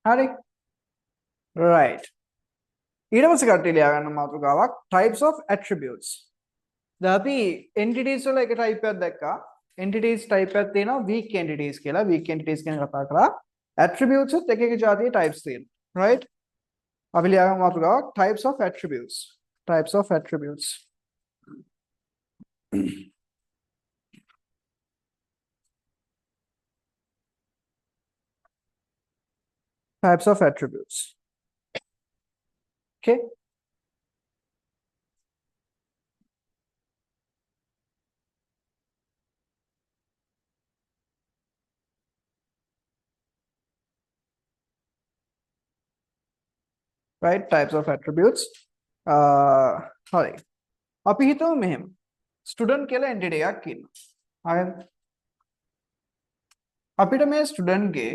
හරි. right. ඊට පස්සේ කට්ටිය ලියා ගන්න මාතෘකාවක් types of attributes. දැන් අපි entities වල එක type එකක් දැක්කා. entities type එකක් තියෙනවා weak entities කියලා. weak entities ගැන කතා කරා. attributes උත් එක එක જાතියේ types තියෙනවා. right? අපි ලියා ගන්න මාතෘකාවක් types of attributes. types of attributes. types of attributes. okay? right? types of attributes. හරි. අපි හිතමු මෙහෙම. student කියලා entity එකක් ඉන්නවා. හරිද? අපිට මේ student ගේ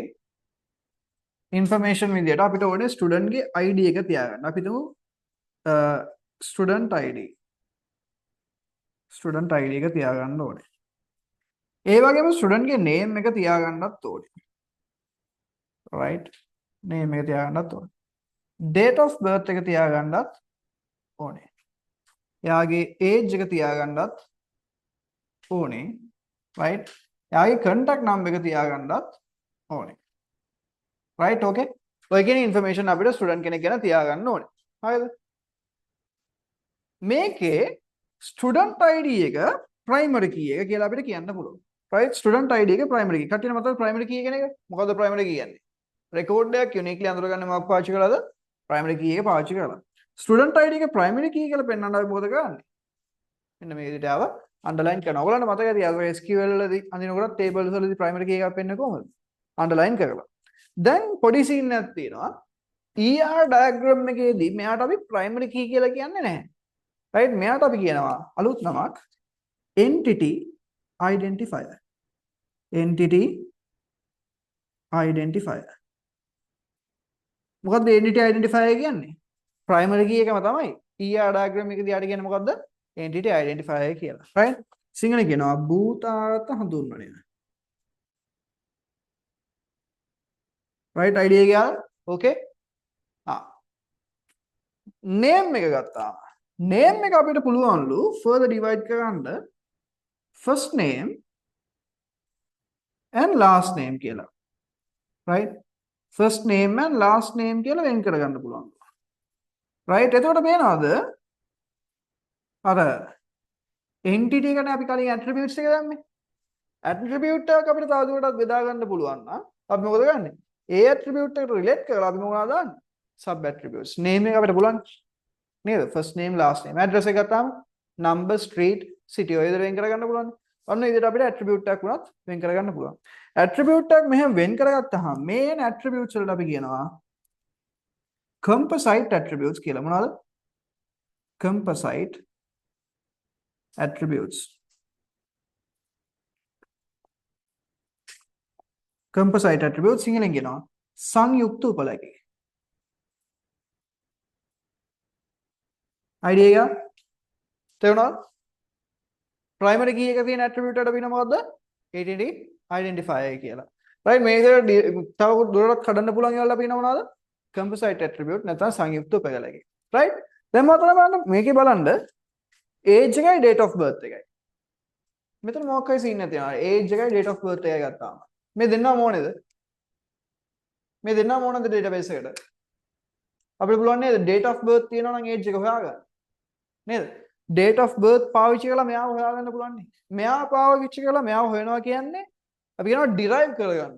information විදියට අපිට ඕනේ student ගේ ID එක තියාගන්න. අපි හිතමු student ID. student ID එක තියාගන්න ඕනේ. ඒ වගේම student ගේ name එක තියාගන්නත් ඕනේ. right? name එක තියාගන්නත් ඕනේ. date of birth එක තියාගන්නත් ඕනේ. එයාගේ age එක තියාගන්නත් ඕනේ. right? එයාගේ contact number එක තියාගන්නත් ඕනේ. right? okay? ඔය කියන information අපිට student කෙනෙක් ගැන තියාගන්න ඕනේ. හරිද? මේකේ student id එක primary key එක කියලා අපිට කියන්න පුළුවන්. right? student id එක primary key. කටියට මතකද primary key කියන එක? මොකද්ද primary key කියන්නේ? record එකක් uniquely අඳුරගන්න මොකක් පාවිච්චි කරලාද? primary key එක පාවිච්චි කරලා. student id එක primary key කියලා පෙන්වන්න අපි මොකද කරන්නේ? මෙන්න මේ විදිහට ආව underline කරනවා. ඔයගලන්ට මතක ඇති අර SQL වලදී අඳිනකොට tables වලදී primary key එකක් පෙන්වන්නේ කොහොමද? underline කරලා. දැන් පොඩි scene එකක් තියෙනවා. ER diagram එකේදී මෙයාට අපි primary key කියලා කියන්නේ නැහැ. right? මෙයාට අපි කියනවා අලුත් නමක් entity identifier. entity identifier. මොකද්ද entity identifier කියන්නේ? primary key එකම තමයි. ER diagram එකේදී යාට කියන්නේ මොකද්ද? entity identifier කියලා. right? සිංහලෙන් කියනවා භූතාර්ථ හඳුන්වනය. right? idea එක යාලා? okay? name එක ගත්තා. name එක අපිට පුළුවන්ලු further divide කරන්න first name and last name කියලා. right? first name and last name කියලා වෙන් කරගන්න පුළුවන්. right? එතකොට පේනවද? අර entity එකට අපි කලින් attributes එක දැම්මේ. attribute එකක් අපිට තවදුරටත් බෙදා ගන්න පුළුවන් නම් අපි මොකද ගන්නෙ? ඒ attribute එකට relate කරලා අපි මොනවද දාන්නේ? sub attributes. name එක අපිට පුළුවන් නේද? first name last name. address එක ගත්තාම number street city ඔය විදිහට වෙන් කරගන්න පුළුවන්. ඔන්න ඒ විදිහට අපිට attribute එකක් වුණත් වෙන් කරගන්න පුළුවන්. attribute එකක් මෙහෙම වෙන් කරගත්තාම main attributes වලට අපි කියනවා composite attributes කියලා. මොනවද? composite attributes. composite attributes සිංහලෙන් කියනවා සංයුක්ත උපලකි. idea එක තේරුණාද? primary key එක තියෙන attribute එකට අපි මොකද්ද? entity identifier කියලා. right? මේක තව දුරටත් කඩන්න පුළුවන් ඒවාල අපි මොනවද? composite attribute නැත්නම් සංයුක්ත උපකලකි. right? දැන් මම බලන්න මේකේ බලන්න age එකයි date of birth එකයි. මෙතන මොකක් හරි scene එකක් තියෙනවා. age එකයි date of birth එකයි ගත්තාම. මේ දෙන්නම ඕනේද? මේ දෙන්නම ඕනද database එකට? අපිට පුළුවන් නේද date of birth තියෙනවා නම් age එක හොයාගන්න. නේද? date of birth පාවිච්චි කරලා මෙයාව හොයාගන්න පුළුවන් නේ. මෙයාව පාවිච්චි කරලා මෙයාව හොයනවා කියන්නේ අපි කියනවා derive කරගන්න.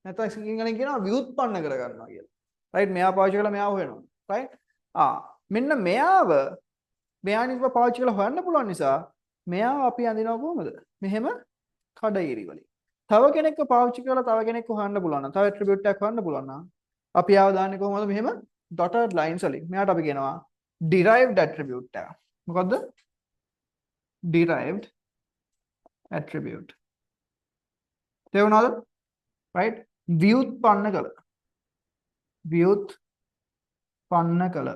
නැත්නම් සිංහලෙන් කියනවා ව්‍යුත්පන්න කරගන්නවා කියලා. right? මෙයාව පාවිච්චි කරලා මෙයාව හොයනවා. right? මෙන්න මෙයානිව පාවිච්චි කරලා හොයන්න පුළුවන් නිසා මෙයාව අපි අඳිනවා කොහොමද? මෙහෙම කඩයිරි වලින්. තව කෙනෙක්ව පාවිච්චි කරලා තව කෙනෙක්ව හොයන්න පුළුවන් නම් තව attribute එකක් හොයන්න පුළුවන් නම් අපි ආව දාන්නේ කොහොමද? මෙහෙම dotted lines වලින්. මෙයාට අපි කියනවා derived attribute එක. මොකද්ද? derived attribute. තේරුණාද? right? ව්‍යුත්පන්න කළ. ව්‍යුත්පන්න කළ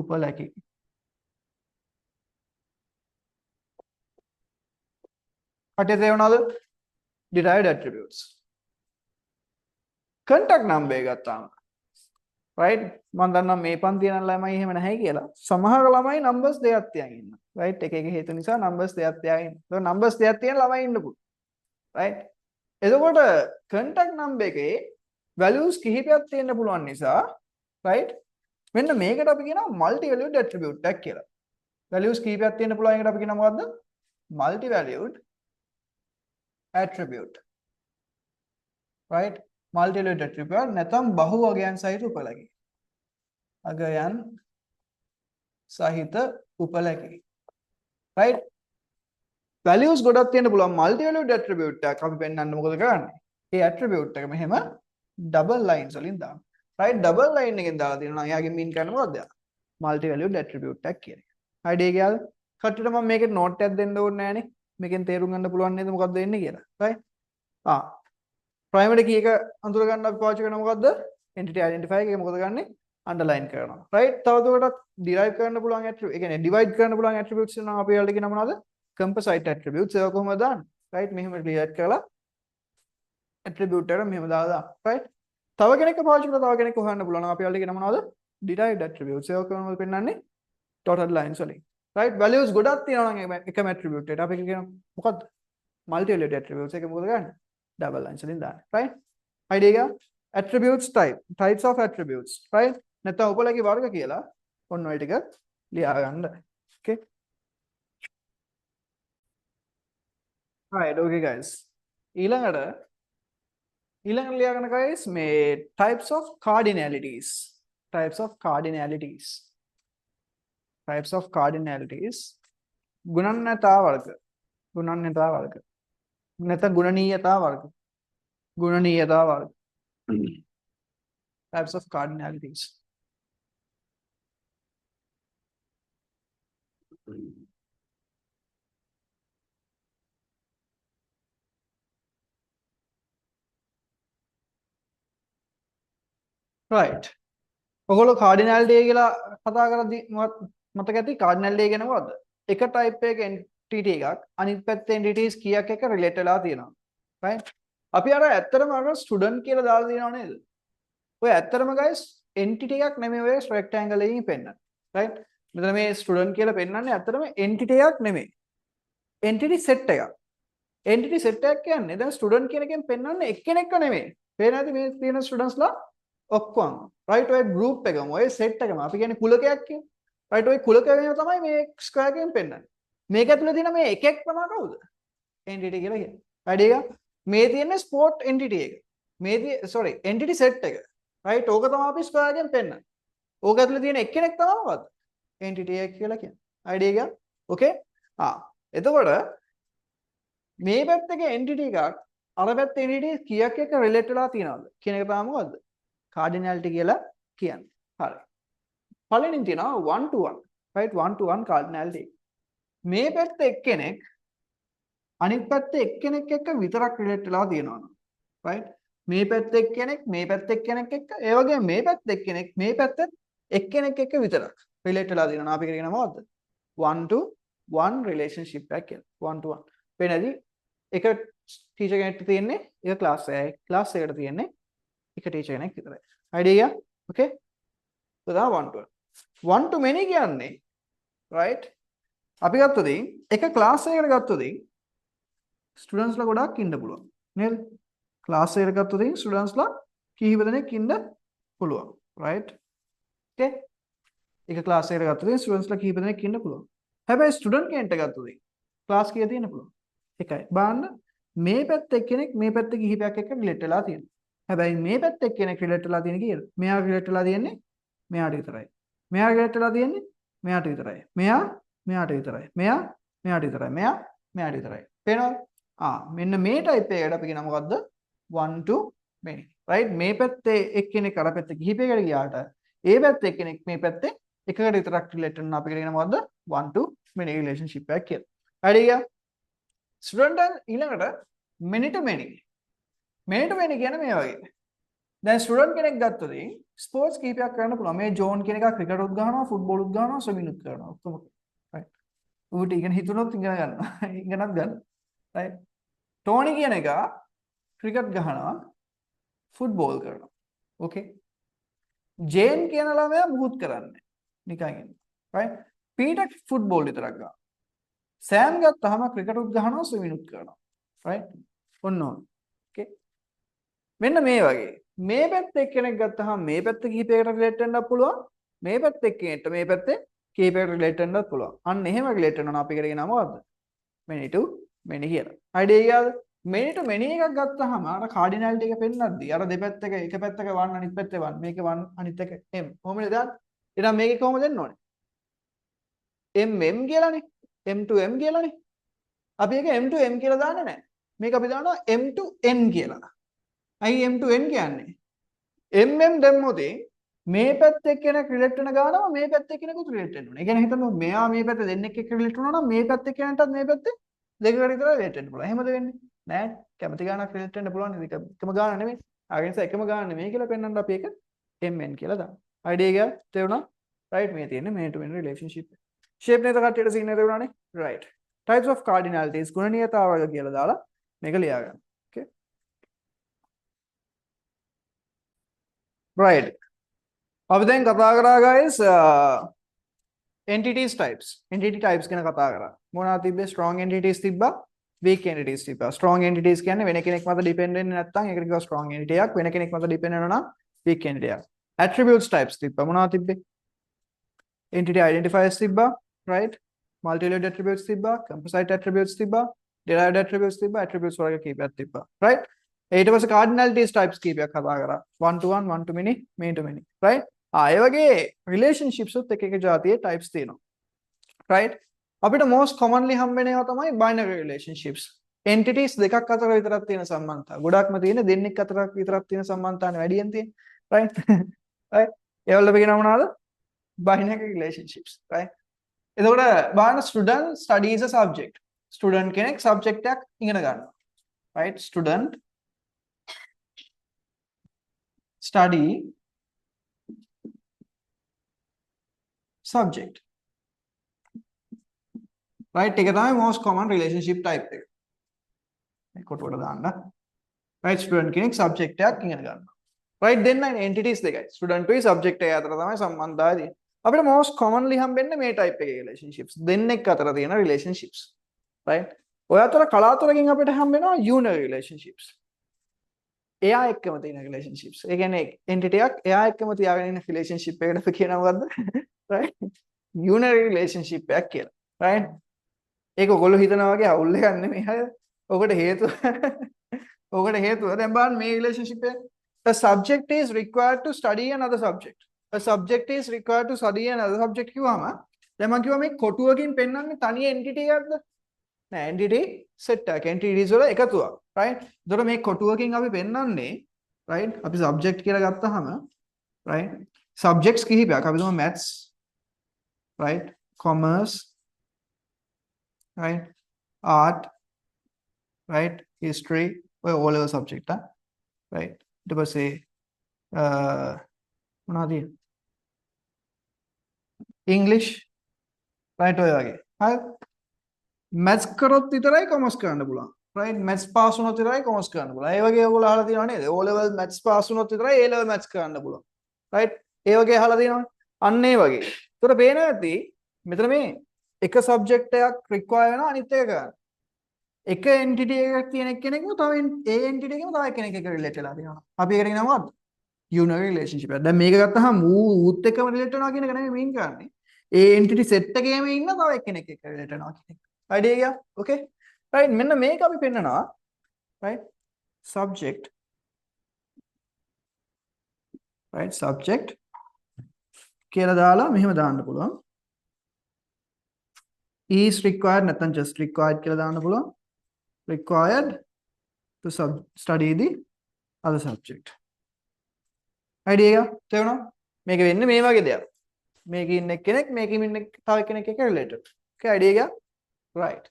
උපලකි. කටිය තේරුණාද? derived attributes. contact number එක ගත්තාම right? මම දන්නවා මේ පන්තිය යන ළමයි එහෙම නැහැ කියලා. සමහර ළමයි numbers දෙකක් තියන් ඉන්නවා. right? එක හේතු නිසා numbers දෙකක් තියන් ඉන්නවා. ඒක numbers දෙකක් තියෙන ළමයි ඉන්න පුළුවන්. right? එතකොට contact number එකේ values කිහිපයක් තියෙන්න පුළුවන් නිසා right? මෙන්න මේකට අපි කියනවා multi valued attribute එකක් කියලා. values කිහිපයක් තියෙන්න පුළුවන් එකට අපි කියනවා මොකද්ද? multi valued attribute. right? multi valued attribute නැත්නම් බහු වගයන් සහිත උපලකි. අගයන් සහිත උපලකි. right? values ගොඩක් තියෙන්න පුළුවන් multi valued attribute එකක් අපි පෙන්නන්න මොකද කරන්නේ? ඒ attribute එක මෙහෙම double lines වලින් දාන්න. right? double line එකෙන් දාලා තියෙනවා. එයාගෙන් mean කරන්නේ මොකද්ද? multi valued attribute එකක් කියන එක. idea එක යාළුවා. කට්ටියට මම මේකේ note එකක් දෙන්න ඕනේ නෑනේ. මේකෙන් තේරුම් ගන්න පුළුවන් නේද මොකද්ද වෙන්නේ කියලා. right? primary key එක අඳුර ගන්න අපි පාවිච්චි කරන මොකද්ද? entity identifier එක මොකද ගන්නෙ? underline කරනවා. right? තවදුරටත් derive කරන්න පුළුවන් attribute, ඒ කියන්නේ divide කරන්න පුළුවන් attributes නම් අපි වලට කියන මොනවද? composite attributes. ඒක කොහොමද දාන්නේ? right? මෙහෙම divide කරලා attribute එකට මෙහෙම දාලා right? තව කෙනෙක්ව පාවිච්චි කරලා තව කෙනෙක්ව හොයන්න පුළුවන්. අපි වලට කියන මොනවද? derived attributes. ඒක කොහොමද පෙන්නන්නේ? dotted lines වලින්. right? values ගොඩක් තියෙනවා නම් එකම attribute එකට අපි කියන මොකද්ද? multi valued attributes. ඒක මොකද ගන්නේ? double lines වලින් දාන්න. right? idea එක attributes types of attributes. right? නැත්නම් උපලගේ වර්ග කියලා ඔන්න ඔය ටික ලියා ගන්න. Okay. Right, okay guys. ඊළඟට ලියා ගන්න guys මේ types of cardinalities. Types of cardinalities. Types of cardinalities. ගුණන්‍යතා වර්ග. ගුණන්‍යතා වර්ග. නැත්නම් ගුණනීයතා වර්ග. ගුණනීයතා වර්ග. Types of cardinalities. Right. ඔයගොල්ලෝ cardinality කියලා කතා කරද්දී මතක ඇති cardinality කියන මොකද්ද? එක type එකක entity එකක් අනිත් පැත්තේ entities කීයක් එක්ක relate වෙලා තියෙනවා. Right? අපි අර ඇත්තටම අර student කියලා දාලා තියෙනව නේද? ඔය ඇත්තටම guys entity එකක් නෙමෙයි ඔය rectangle එකකින් පෙන්නන්නේ. Right? මෙතන මේ student කියලා පෙන්නන්නේ ඇත්තටම entity එකක් නෙමෙයි. entity set එකක්. entity set එකක් කියන්නේ දැන් student කියන එකෙන් පෙන්නන්නේ එක්කෙනෙක්ව නෙමෙයි. පේන ඇති මේ තියෙන students ලා ඔක්කොම right ඔය group එකම ඔය set එකම අපි කියන්නේ කුලකයක් කියන්නේ right ඔය කුලකයෙන් තමයි මේ square එකෙන් පෙන්නන්නේ මේක ඇතුලේ තියෙන මේ එකෙක් තමයි කවුද entity කියලා කියන්නේ right එක මේ තියෙන්නේ sport entity එක මේ entity set එක right ඕක තමයි අපි square එකෙන් පෙන්නන්නේ ඕක ඇතුලේ තියෙන එක්කෙනෙක් තමයි මොකද්ද entity එක කියලා කියන්නේ right එක okay එතකොට මේ පැත්තේ entity එකක් අර පැත්තේ entity කීයක් එක්ක relate වෙලා තියෙනවද කියන එක තමයි මොකද්ද cardinality කියලා කියන්නේ. හරි. පළවෙනින් තියෙනවා 1 to 1. right 1 to 1 cardinality. මේ පැත්තේ එක්කෙනෙක් අනිත් පැත්තේ එක්කෙනෙක් එක්ක විතරක් relate වෙලා තියෙනවා. right මේ පැත්තේ එක්කෙනෙක් මේ පැත්තේ එක්කෙනෙක් එක්ක ඒ වගේම මේ පැත්තේ එක්කෙනෙක් මේ පැත්තේ එක්කෙනෙක් එක්ක විතරක් relate වෙලා තියෙනවා. අපි කියන මොකද්ද? 1 to 1 relationship එකක් කියලා. 1 to 1. වෙනදී එක ටීචර් කෙනෙක්ට තියෙන්නේ එක ක්ලාස් එකයි. ක්ලාස් එකට තියෙන්නේ එක ටීචර් කෙනෙක් විතරයි. idea okay so that 1 to 1 to many කියන්නේ right අපි ගත්තොතින් එක ක්ලාස් එකකට ගත්තොතින් ස්ටුඩන්ට්ස් ලා ගොඩක් ඉන්න පුළුවන් නේද ක්ලාස් එකකට ගත්තොතින් ස්ටුඩන්ට්ස් ලා කීප දෙනෙක් ඉන්න පුළුවන් right okay එක ක්ලාස් එකකට ගත්තොතින් ස්ටුඩන්ට්ස් ලා කීප දෙනෙක් ඉන්න පුළුවන් හැබැයි ස්ටුඩන්ට් කෙනෙක්ට ගත්තොතින් ක්ලාස් කීයක් තියෙන්න පුළුවන් එකයි බලන්න මේ පැත්තේ කෙනෙක් මේ පැත්තේ කිහිපයක් එක්ක රිලේට් වෙලා තියෙනවා හැබැයි මේ පැත්තේ කෙනෙක් රිලේට් වෙලා තියෙන කීයද? මෙයා රිලේට් වෙලා තියෙන්නේ මෙයාට විතරයි. මෙයා රිලේට් වෙලා තියෙන්නේ මෙයාට විතරයි. මෙයා මෙයාට විතරයි. මෙයා මෙයාට විතරයි. මෙයා මෙයාට විතරයි. පේනවද? මෙන්න මේ ටයිප් එකකට අපි කියනවා මොකද්ද? 1 to many. right මේ පැත්තේ එක්කෙනෙක් අර පැත්තේ කිහිපයකට ගියාට ඒ පැත්තේ එක්කෙනෙක් මේ පැත්තේ එකකට විතරක් රිලේට් වෙනවා අපි කියනවා මොකද්ද? 1 to many relationship එකක් කියලා. හරි ගියා? ස්ටුඩන්ට් ඊළඟට many to many many to many කියන්නේ මේ වගේ. දැන් ස්ටුඩන්ට් කෙනෙක් ගත්තොත් ස්පෝර්ට්ස් කීපයක් කරන්න පුළුවන්. මේ ජෝන් කියන එක ක්‍රිකට් උත් ගහනවා, ෆුට්බෝල් උත් ගහනවා, ස්විමින් උත් කරනවා. ඔක්කොම. right. ඌට ඉගෙන හිතුනොත් ඉගෙන ගන්නවා. ඉගෙනත් ගන්න. right. ටෝනි කියන එක ක්‍රිකට් ගහනවා, ෆුට්බෝල් කරනවා. okay. ජේන් කියන ළමයා මුකුත් කරන්නේ නිකන් ඉන්නේ. right. පීටර් ෆුට්බෝල් විතරක් ගන්නවා. සෑම් ගත්තාම ක්‍රිකට් උත් ගහනවා, ස්විමින් උත් කරනවා. right. ඔන්න ඕන. okay. මෙන්න මේ වගේ මේ පැත්තේ කෙනෙක් ගත්තාම මේ පැත්ත කිහිපයකට රිලේට් වෙන්නත් පුළුවන් මේ පැත්තේ කෙනෙක්ට මේ පැත්තේ කිහිපයකට රිලේට් වෙන්නත් පුළුවන් අන්න එහෙම රිලේට් වෙනවා අපි කරගෙන මොකද්ද many to many කියලා idea එකද many to many එකක් ගත්තාම අර cardinality එක පෙන්නද්දී අර දෙපැත්තක එක පැත්තක 1 අනිත් පැත්තේ 1 මේක 1 අනිත් එක m කොහොමද දාන්නේ එහෙනම් මේකේ කොහොමද දෙන්න ඕනේ m කියලානේ m to m කියලානේ අපි ඒක m to m කියලා දාන්නේ නැහැ මේක අපි දානවා m to n කියලා I m to n කියන්නේ mm දැම්මොත් මේ පැත්තේ කෙනෙක් රිලේට් වෙන ගානම මේ පැත්තේ කෙනෙකුත් රිලේට් වෙන්න ඕනේ. ඒ කියන්නේ හිතන්න මෙයා මේ පැත්තේ දෙන්නෙක් එක්ක රිලේට් වුණා නම් මේ පැත්තේ කෙනෙක්ටත් මේ පැත්තේ දෙකකට විතර රිලේට් වෙන්න පුළුවන්. එහෙමද වෙන්නේ? නෑ. කැමති ගානක් රිලේට් වෙන්න පුළුවන් නේද? එකම ගාන නෙමෙයි. ආගෙනස එකම ගාන නෙමෙයි කියලා පෙන්වන්න අපි ඒක mn කියලා දානවා. idea එක තේරුණා? right මේ තියෙන්නේ many to many relationship. shape නේද කට්ටියට scene එක උනානේ? right. types of cardinalities ගුණනීයතා වර්ග කියලා දාලා මේක ලියා ගන්න. right අපි දැන් කතා කරා guys entities types entity types ගැන කතා කරා මොනවද තිබ්බේ strong entities තිබ්බා weak entities තිබ්බා strong entities කියන්නේ වෙන කෙනෙක් මත depend වෙන්නේ නැත්නම් ඒකට කියනවා strong entity එකක් වෙන කෙනෙක් මත depend වෙනවා නම් weak entity එකක් attributes types තිබ්බා මොනවද තිබ්බේ entity identifiers තිබ්බා right multi-layered attributes තිබ්බා composite attributes තිබ්බා derived attributes තිබ්බා attributes වර්ග කීපයක් තිබ්බා right ඊට පස්සේ cardinalities types කීපයක් කතා කරා one to one one to many many to many right ඒ වගේ relationships උත් එක එක જાතියේ types තියෙනවා right අපිට most commonly හම්බෙන ඒවා තමයි binary relationships entities දෙකක් අතර විතරක් තියෙන සම්බන්ධතා ගොඩක්ම තියෙන දෙන්නෙක් අතරක් විතරක් තියෙන සම්බන්ධතාවනේ වැඩියෙන් තියෙන්නේ right right ඒවල අපි කියනවා මොනවද binary relationships right එතකොට බලන්න student studies a subject student කෙනෙක් subject එකක් ඉගෙන ගන්නවා right student study subject right ඒක තමයි most common relationship type එක මේ කොටුවට දාන්න right student කෙනෙක් subject එකක් ඉගෙන ගන්නවා right දෙන්න entities දෙකයි student උයි subject එක අතර තමයි සම්බන්ධතාවය අපිට most commonly හම්බෙන්නේ මේ type එකේ relationships දෙන්නෙක් අතර තියෙන relationships right ඔය අතර කලාතුරකින් අපිට හම්බෙනවා unary relationships එයා එක්කම තියෙන relationships ඒ කියන්නේ entity එකක් එයා එක්කම තියාගෙන ඉන්න relationship එකකට අපි කියනවා මොකද්ද right unary relationship එකක් කියලා right ඒක ඔයගොල්ලෝ හිතනවා වගේ අවුල් එකක් නෙමෙයි හරිද ඔකට හේතුව දැන් බලන්න මේ relationship එක a subject is required to study another subject a subject is required to study another subject කිව්වම දැන් මම කිව්වා මේ කොටුවකින් පෙන්වන්නේ තනි entity එකක්ද නෑ entity set එකක් entities වල එකතුවක් right එතකොට මේ කොටුවකින් අපි පෙන්වන්නේ right අපි subject කියලා ගත්තාම right subjects කිහිපයක් අපි තුමා maths right commerce right art right history ඔය all level subject right ඊට පස්සේ මොනවද English right ඔය වගේ හරි maths කරොත් විතරයි commerce කරන්න පුළුවන් right maths pass වුණොත් විතරයි commerce කරන්න පුළුවන් ඒ වගේ ඔයගොල්ලෝ අහලා තියෙනව නේද O level maths pass වුණොත් විතරයි A level maths කරන්න පුළුවන් right ඒ වගේ අහලා තියෙනවනේ අන්න ඒ වගේ ඒතර පේනවා ඇති මෙතන මේ එක subject එකක් require වෙනවා අනිත් එක කරන්න එක entity එකක් තියෙන කෙනෙක්ම තව ඒ entity එකම තව කෙනෙක් එක්ක relate වෙලා තියෙනවා අපි ඒකට කියනවා මොකක්ද unary relationship එක දැන් මේක ගත්තාම ඌත් එක්කම relate වෙනවා කියන එක නෙමෙයි mean කරන්නේ ඒ entity set එකේම ඉන්න තව එක්කෙනෙක් එක්ක relate වෙනවා කියන එක idea එක okay right මෙන්න මේක අපි පෙන්නනවා right subject right subject කියලා දාලා මෙහෙම දාන්න පුළුවන් is required නැත්නම් just required කියලා දාන්න පුළුවන් required to study the other subject idea එක තේරුණා මේක වෙන්නේ මේ වගේ දෙයක් මේකේ ඉන්න කෙනෙක් මේකේ ඉන්න තව කෙනෙක් එක්ක related okay idea එක right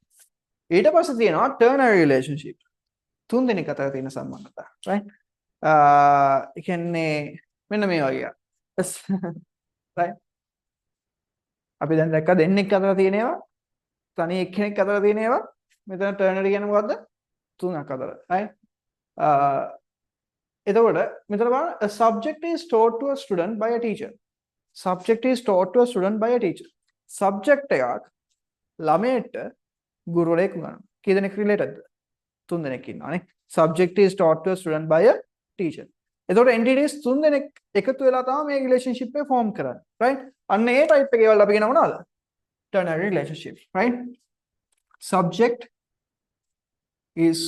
ඊට පස්සේ තියෙනවා ternary relationship තුන් දෙනෙක් අතර තියෙන සම්බන්ධතාව right ඒ කියන්නේ මෙන්න මේ වගේ right අපි දැන් දැක්ක දෙන්නෙක් අතර තියෙන ඒවා තනි එක්කෙනෙක් අතර තියෙන ඒවා මෙතන ternary කියන්නේ මොකද්ද තුනක් අතර right එතකොට මෙතන බලන්න a subject is taught to a student by a teacher subject is taught to a student by a teacher subject එකක් ළමයට ගුරුවරයෙක් උගන්වනවා කී දෙනෙක් related තුන් දෙනෙක් ඉන්නවානේ subject is taught to a student by a teacher එතකොට entities තුන් දෙනෙක් එකතු වෙලා තමයි මේ relationship එක form කරන්නේ right අන්න ඒ type එකේ වල අපි කියනවා මොනවද ternary relationship right subject is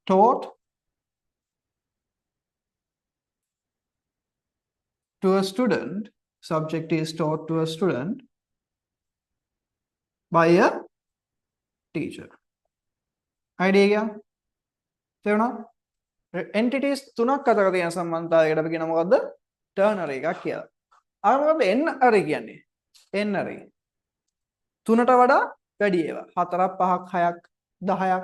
taught to a student subject is taught to a student by a teacher idea එක තේරුණා entities තුනක් අතර තියෙන සම්බන්ධතාවයකට අපි කියන මොකද්ද ternary එකක් කියලා අර මොකද්ද n-ary කියන්නේ n-ary තුනට වඩා වැඩි ඒවා හතරක් පහක් හයක් 10ක්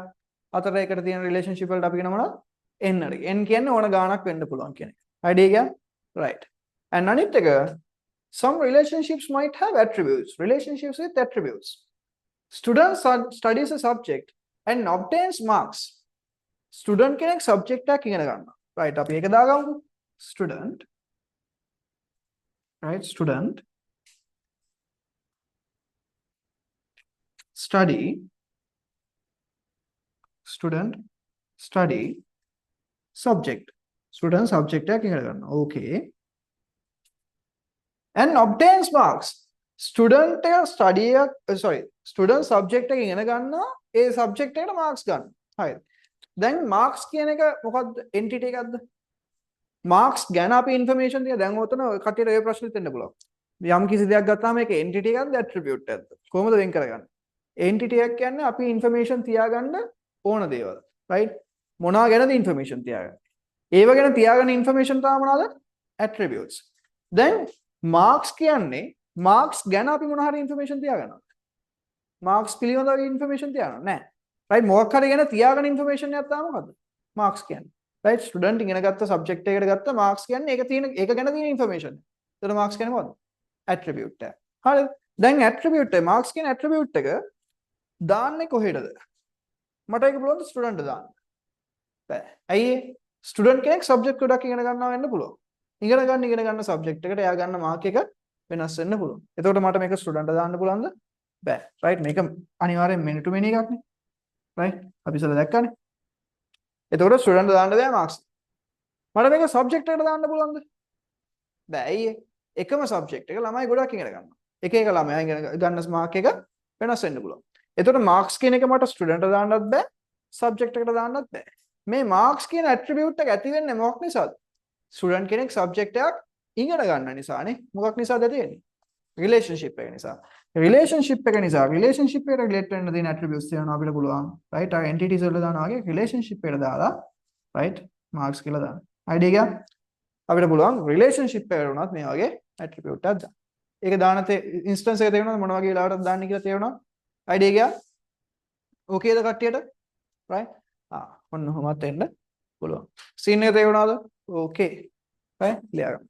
අතර එකට තියෙන relationship වලට අපි කියන මොනවද n-ary n කියන්නේ ඕන ගාණක් වෙන්න පුළුවන් කියන එක idea එක right and අනිත් එක some relationships might have attributes relationships with attributes student studies a subject and obtains marks student කෙනෙක් subject එකක් ඉගෙන ගන්නවා right අපි ඒක දාගමු student right student study subject student subject එකක් ඉගෙන ගන්නවා okay and obtains marks. Student එක study එක sorry student subject එක ඉගෙන ගන්නවා ඒ subject එකට marks ගන්න. හරිද? දැන් marks කියන එක මොකද්ද? entity එකක්ද? marks ගැන අපි information තියෙන දැන් ඔතන කටියට ඒ ප්‍රශ්නෙත් එන්න පුළුවන්. යම් කිසි දෙයක් ගත්තාම ඒක entity එකක්ද attribute එකක්ද? කොහොමද වෙන් කරගන්නේ? entity එකක් කියන්නේ අපි information තියාගන්න ඕන දේවල්. right? මොනවා ගැනද information තියාගන්නේ? ඒව ගැන තියාගන්න information තමයි මොනවාද? attributes. දැන් marks කියන්නේ marks ගැන අපි මොන හරි information තියාගන්නවා. marks පිළිබඳව information තියාගන්නවා නෑ. right? මොකක් හරි ගැන තියාගන්න information එකක් තමයි මොකද්ද? marks කියන්නේ. right? student ඉගෙන ගත්ත subject එකකට ගත්ත marks කියන්නේ ඒක ගැන තියෙන information. එතකොට marks කියන්නේ මොකද්ද? attribute එක. හරිද? දැන් attribute එක marks කියන attribute එක දාන්නේ කොහෙටද? මට ඒක පුළුවන්ද student දාන්න? බෑ. ඇයි ස්ටුඩන්ට් කෙනෙක් සබ්ජෙක්ට් ගොඩක් ඉගෙන ගන්නවා වෙන්න පුළුවන්. ඉගෙන ගන්න සබ්ජෙක්ට් එකට එයා ගන්න මාක් එක වෙනස් වෙන්න පුළුවන්. එතකොට මට මේක ස්ටුඩන්ට් දාන්න පුළුවන්ද? බෑ. රයිට් මේක අනිවාර්යෙන් මෙනි ටු මෙනි එකක් නේ. රයිට් අපි ඉස්සෙල්ලා දැක්කනේ. එතකොට ස්ටුඩන්ට් දාන්න බෑ මාක්ස්. මට මේක සබ්ජෙක්ට් එකට දාන්න පුළුවන්ද? බෑ. ඇයි එකම සබ්ජෙක්ට් එක ළමයි ගොඩක් ඉගෙන ගන්නවා. එක ළමයා ඉගෙන ගන්න මාක් එක වෙනස් වෙන්න පුළුවන්. එතකොට මාක්ස් කියන එක මට ස්ටුඩන්ට් දාන්නත් බෑ සබ්ජෙක්ට් එකට දාන්නත් බෑ. මේ marks කියන attribute එක ඇති වෙන්නේ මොකක් නිසාද? student කෙනෙක් subject එකක් ඉගෙන ගන්න නිසානේ. මොකක් නිසාද ඇති වෙන්නේ? relationship එක නිසා. relationship එකට relate වෙන්න තියෙන attributes තියෙනවා අපිට පුළුවන්. right? අර entities වල දානවා වගේ relationship එකට දාලා right? marks කියලා දාන්න. idea එක අපිට පුළුවන් relationship එකට උනත් මේ වගේ attribute එකක් දාන්න. ඒක දාන instance එක තේරෙනවද මොන වගේ වෙලාවටද දාන්න කියලා තේරෙනවද? idea එක okayද කට්ටියට? right? ඔන්න ඔහොමත් එන්න පුළුවන්. සීන් එක තේරුණාද? ඕකේ. right? ලියා ගන්න.